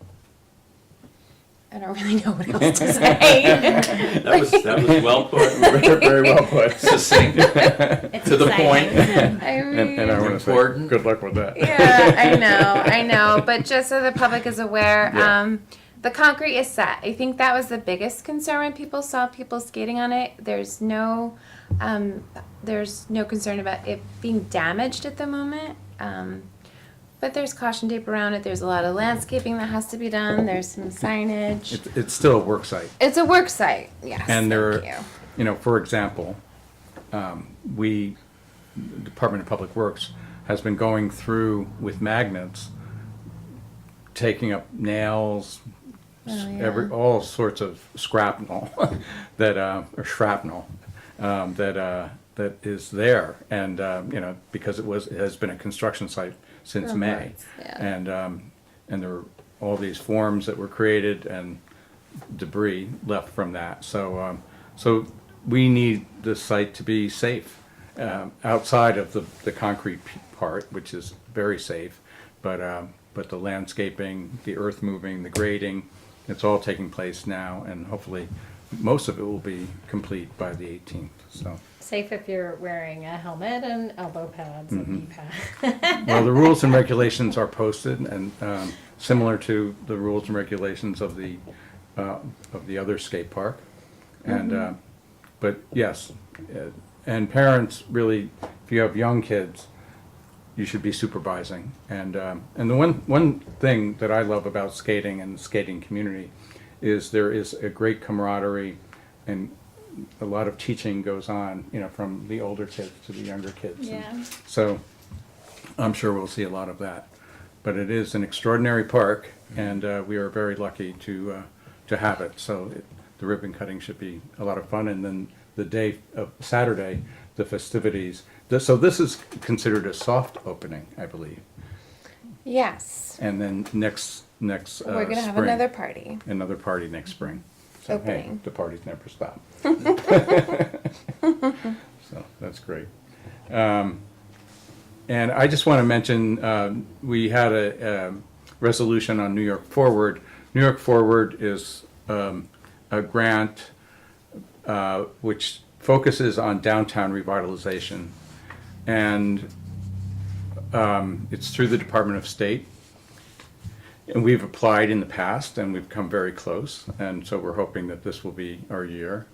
I don't really know what else to say. That was well put. Very well put. Succinct. It's To the point. exciting. I mean, And I want to say, Important. good luck with that. yeah, I know. But just so the public is aware, Yeah. the concrete is set. I think that was the biggest concern when people saw people skating on it. There's no concern about it being damaged at the moment. But there's caution tape around it. There's a lot of landscaping that has to be done. There's some signage. It's still a work site. It's a work site. Yes. And there, thank you. you know, for example, the Department of Public Works has been going through with magnets, taking up nails, Oh, yeah. all sorts of scrapnel that or shrapnel that is there, and you know, because it has been a construction site since For May, months, yeah. and there were all these forms that were created and debris left from that. So so we need the site to be safe, outside of the concrete part, which is very safe, but the landscaping, the earth moving, the grading, it's all taking place now, and hopefully most of it will be complete by the 18th. So, Safe if you're wearing a helmet and elbow pads and knee pads. well, the rules and regulations are posted, and similar to the rules and regulations of the other skate park, and but yes, and parents really, if you have young kids, you should be supervising. And the one thing that I love about skating and the skating community is there is a great camaraderie, and a lot of teaching goes on, you know, from the older kids to the younger kids. Yeah. And so I'm sure we'll see a lot of that. But it is an extraordinary park, and we are very lucky to have it. So the ribbon cutting should be a lot of fun, and then the day of Saturday, the festivities. So this is considered a soft opening, I believe. Yes. And then next We're gonna have spring, another party. another party next spring. So hey, Opening. the parties never stop. So that's great. And I just want to mention, we had a resolution on New York Forward. New York Forward is a grant which focuses on downtown revitalization. And it's through the Department of State. And we've applied in the past, and we've come very close, and so we're hoping that this will be our year.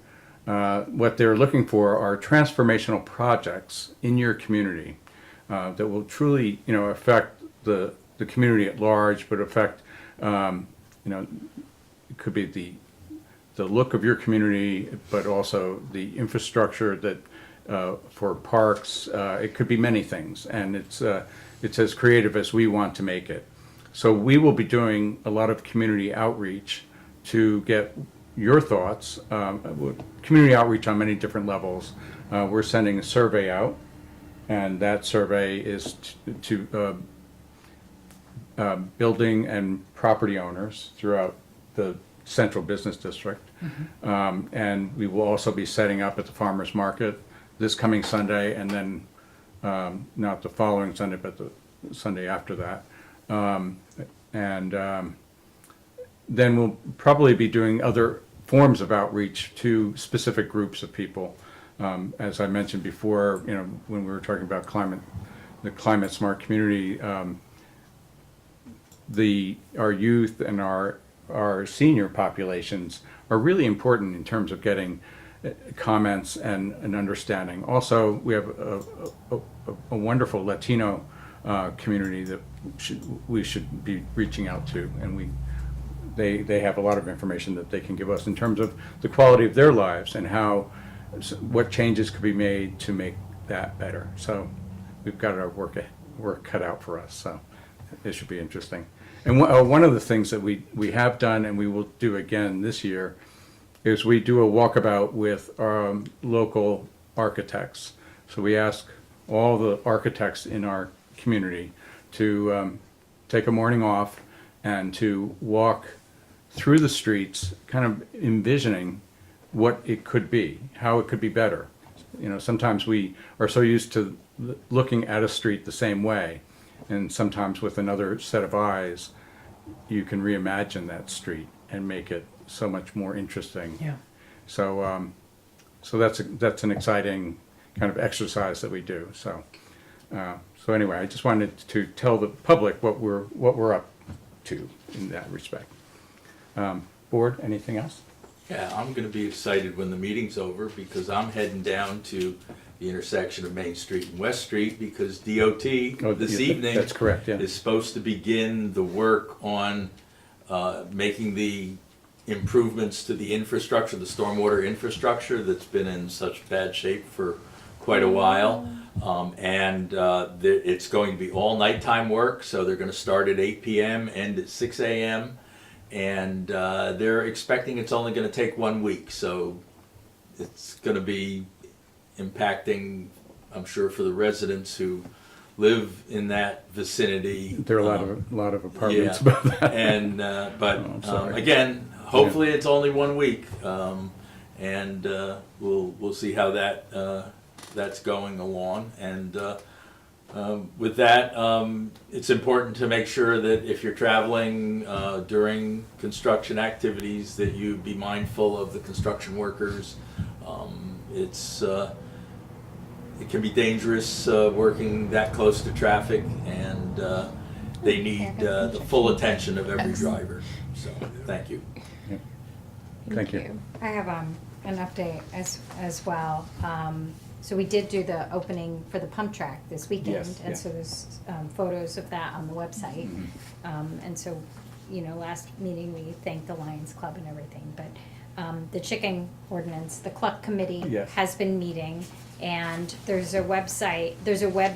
What they're looking for are transformational projects in your community that will truly, you know, affect the community at large, but affect, you know, it could be the look of your community, but also the infrastructure that for parks. It could be many things, and it's as creative as we want to make it. So we will be doing a lot of community outreach to get your thoughts, community outreach on many different levels. We're sending a survey out, and that survey is to building and property owners throughout the central business district. And we will also be setting up at the farmer's market this coming Sunday, and then not the following Sunday, but the Sunday after that. Then we'll probably be doing other forms of outreach to specific groups of people. As I mentioned before, you know, when we were talking about the climate smart community, our youth and our senior populations are really important in terms of getting comments and an understanding. Also, we have a wonderful Latino community that we should be reaching out to, and they have a lot of information that they can give us in terms of the quality of their lives and what changes could be made to make that better. So we've got our work cut out for us, so it should be interesting. And one of the things that we have done and we will do again this year is we do a walkabout with local architects. So we ask all the architects in our community to take a morning off and to walk through the streets, kind of envisioning what it could be, how it could be better. You know, sometimes we are so used to looking at a street the same way, and sometimes with another set of eyes, you can reimagine that street and make it so much more interesting. Yeah. So, so that's an exciting kind of exercise that we do. So, so anyway, I just wanted to tell the public what we're up to in that respect. Board, anything else? Yeah, I'm gonna be excited when the meeting's over because I'm heading down to the intersection of Main Street and West Street because DOT Oh, this yeah, evening that's correct, yeah. is supposed to begin the work on making the improvements to the infrastructure, the stormwater infrastructure that's been in such bad shape for quite a while. It's going to be all nighttime work, so they're gonna start at 8 p.m., end at 6 a.m. And they're expecting it's only gonna take 1 week, so it's gonna be impacting, I'm sure, for the residents who live in that vicinity. There are a lot of apartments Yeah. about that. And, I'm sorry. again, hopefully it's only 1 week, and we'll see how that's going along. And with that, it's important to make sure that if you're traveling during construction activities, that you be mindful of the construction workers. It can be dangerous working that close to traffic, and they need the full attention of every driver. So, thank you. Thank you. I have an update as well. So we did do the opening for the pump track this weekend, Yes, and yeah. so there's photos of that on the website. And so, last meeting we thanked the Lions Club and everything, but the chicken ordinance, the Cluck Committee Yes. has been meeting, and there's a web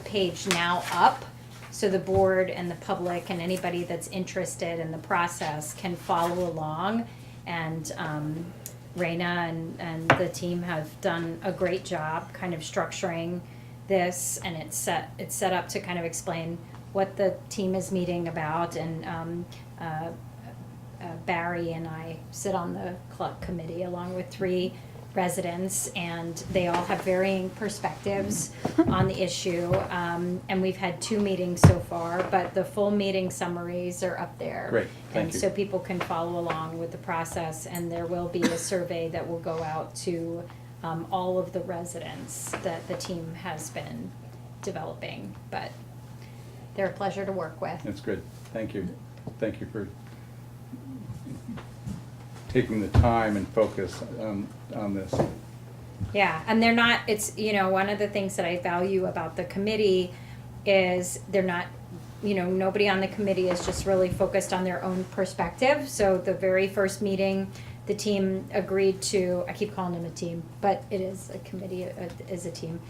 page now up, so the board and the public and anybody that's interested in the process can follow along. And Raina and the team have done a great job kind of structuring this, and it's set up to kind of explain what the team is meeting about. And Barry and I sit on the Cluck Committee along with 3 residents, and they all have varying perspectives on the issue. And we've had 2 meetings so far, but the full meeting summaries are up there. Great, thank And you. so people can follow along with the process, and there will be a survey that will go out to all of the residents that the team has been developing. But they're a pleasure to work with. That's good. Thank you. Thank you for taking the time and focus on this. Yeah, and they're not, it's, one of the things that I value about the committee is they're not, nobody on the committee is just really focused on their own perspective. So the very first meeting, the team agreed to, I keep calling them a team, but it is a committee, it is a team.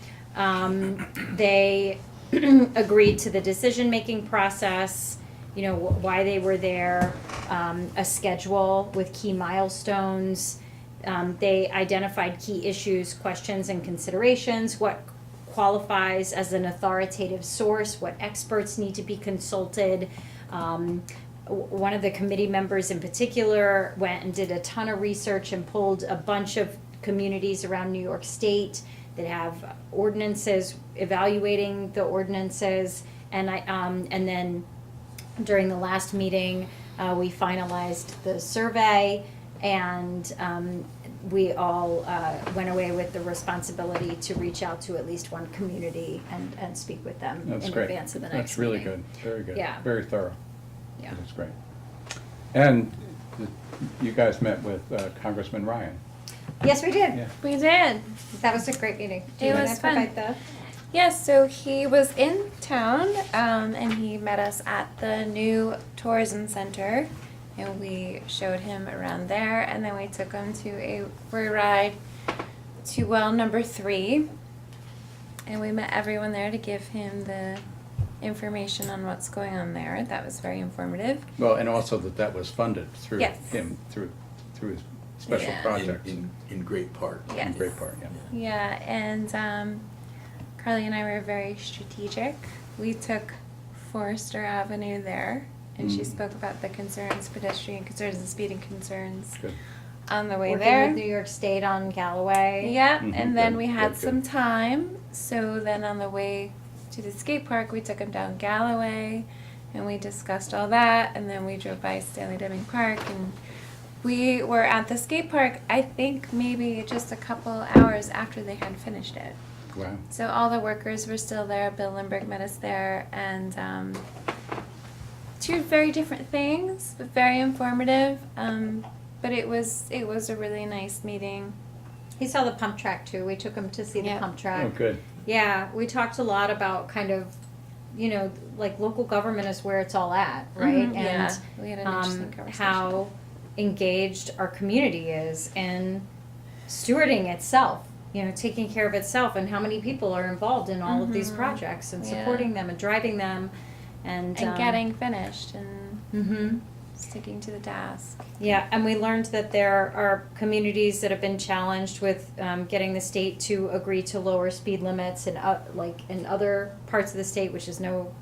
They agreed to the decision-making process, why they were there, a schedule with key milestones. They identified key issues, questions, and considerations, what qualifies as an authoritative source, what experts need to be consulted. One of the committee members in particular went and did a ton of research and pulled a bunch of communities around New York State that have ordinances, evaluating the ordinances. And then during the last meeting, we finalized the survey, and we all went away with the responsibility to reach out to at least one community and speak with them That's in great. advance of the next That's really meeting. good. Very good. Yeah. Very thorough. Yeah. That's great. And you guys met with Congressman Ryan. Yes, we did. Yeah. We did. That was a great meeting. Do It you was want to fun. provide the? Yes, so he was in town, and he met us at the new tourism center, and we showed him around there, and then we took him for a ride to well number 3, and we met everyone there to give him the information on what's going on there. That was very informative. Well, and also that was funded through Yes. him, through his special Yeah. projects. In great part. Yes. In great part, yeah. Yeah, and Carly and I were very strategic. We took Forester Avenue there, and she Mm. spoke about the concerns, pedestrian concerns, and speeding concerns Good. on the way Working there. with New York State on Galloway. Yeah, Mhm, and then good, we had good, some good. time. So then on the way to the skate park, we took him down Galloway, and we discussed all that. And then we drove by Stanley Deming Park, and we were at the skate park, I think maybe just a couple hours after they had finished it. Wow. So all the workers were still there. Bill Lindbergh met us there, and two very different things, but very informative. But it was a really nice meeting. He saw the pump track too. We took him to see the Yeah. pump track. Oh, good. Yeah, we talked a lot about kind of, you know, like local government is where it's all at, right? Mhm, yeah, we had an interesting conversation. How engaged our community is in stewarding itself, you know, taking care of itself, and how many people are involved in all of these Mhm. projects and Yeah. supporting them and driving them, and Getting finished and hmm sticking to the task. Yeah, and we learned that there are communities that have been challenged with getting the state to agree to lower speed limits and like in other parts of the state, which is no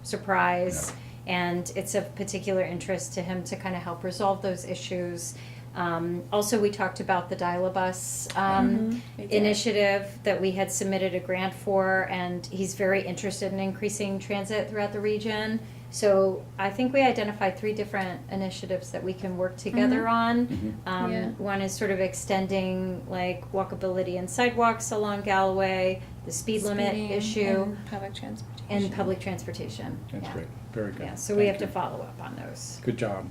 surprise. And it's of particular interest to him to kind of help resolve those issues. Also, we talked about the Dial-A-Bus We did. initiative that we had submitted a grant for, and he's very interested in increasing transit throughout the region. So I think we identified 3 different initiatives that we can work together on. Mhm. Yeah. One is sort of extending like walkability and sidewalks along Galloway, the speed limit Speeding issue, and public transportation. and public transportation. That's Yeah. great. Very good. Yeah, so we Thank have to you. follow up on those. Good job.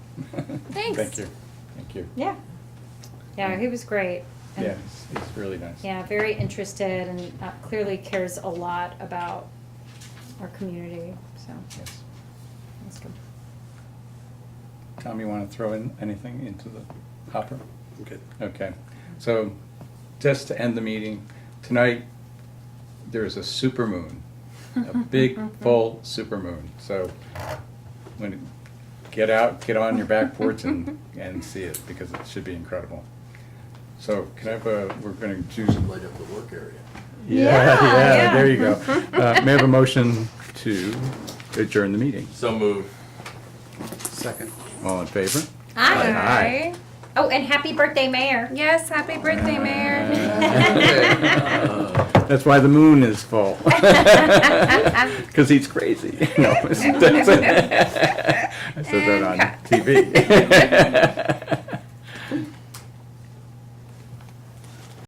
Thanks. Thank you. Thank you. Yeah. Yeah, he was great. And Yeah, it's really nice. Yeah, very interested and clearly cares a lot about our community, so Yes. that's good. Tom, you want to throw in anything into the hopper? Good. Okay. So, just to end the meeting, tonight, there's a supermoon, a big, full supermoon. So, when get on your back porch and see it, because it should be incredible. So, can I have we're going to choose. Light up the work area. Yeah. There you go. May I have a motion to adjourn the meeting? So moved. Second. All in favor? Hi. Aye. Oh, and happy birthday, Mayor. Yes, happy birthday, Mayor. That's why the moon is full. Because he's crazy. No, I said that on TV.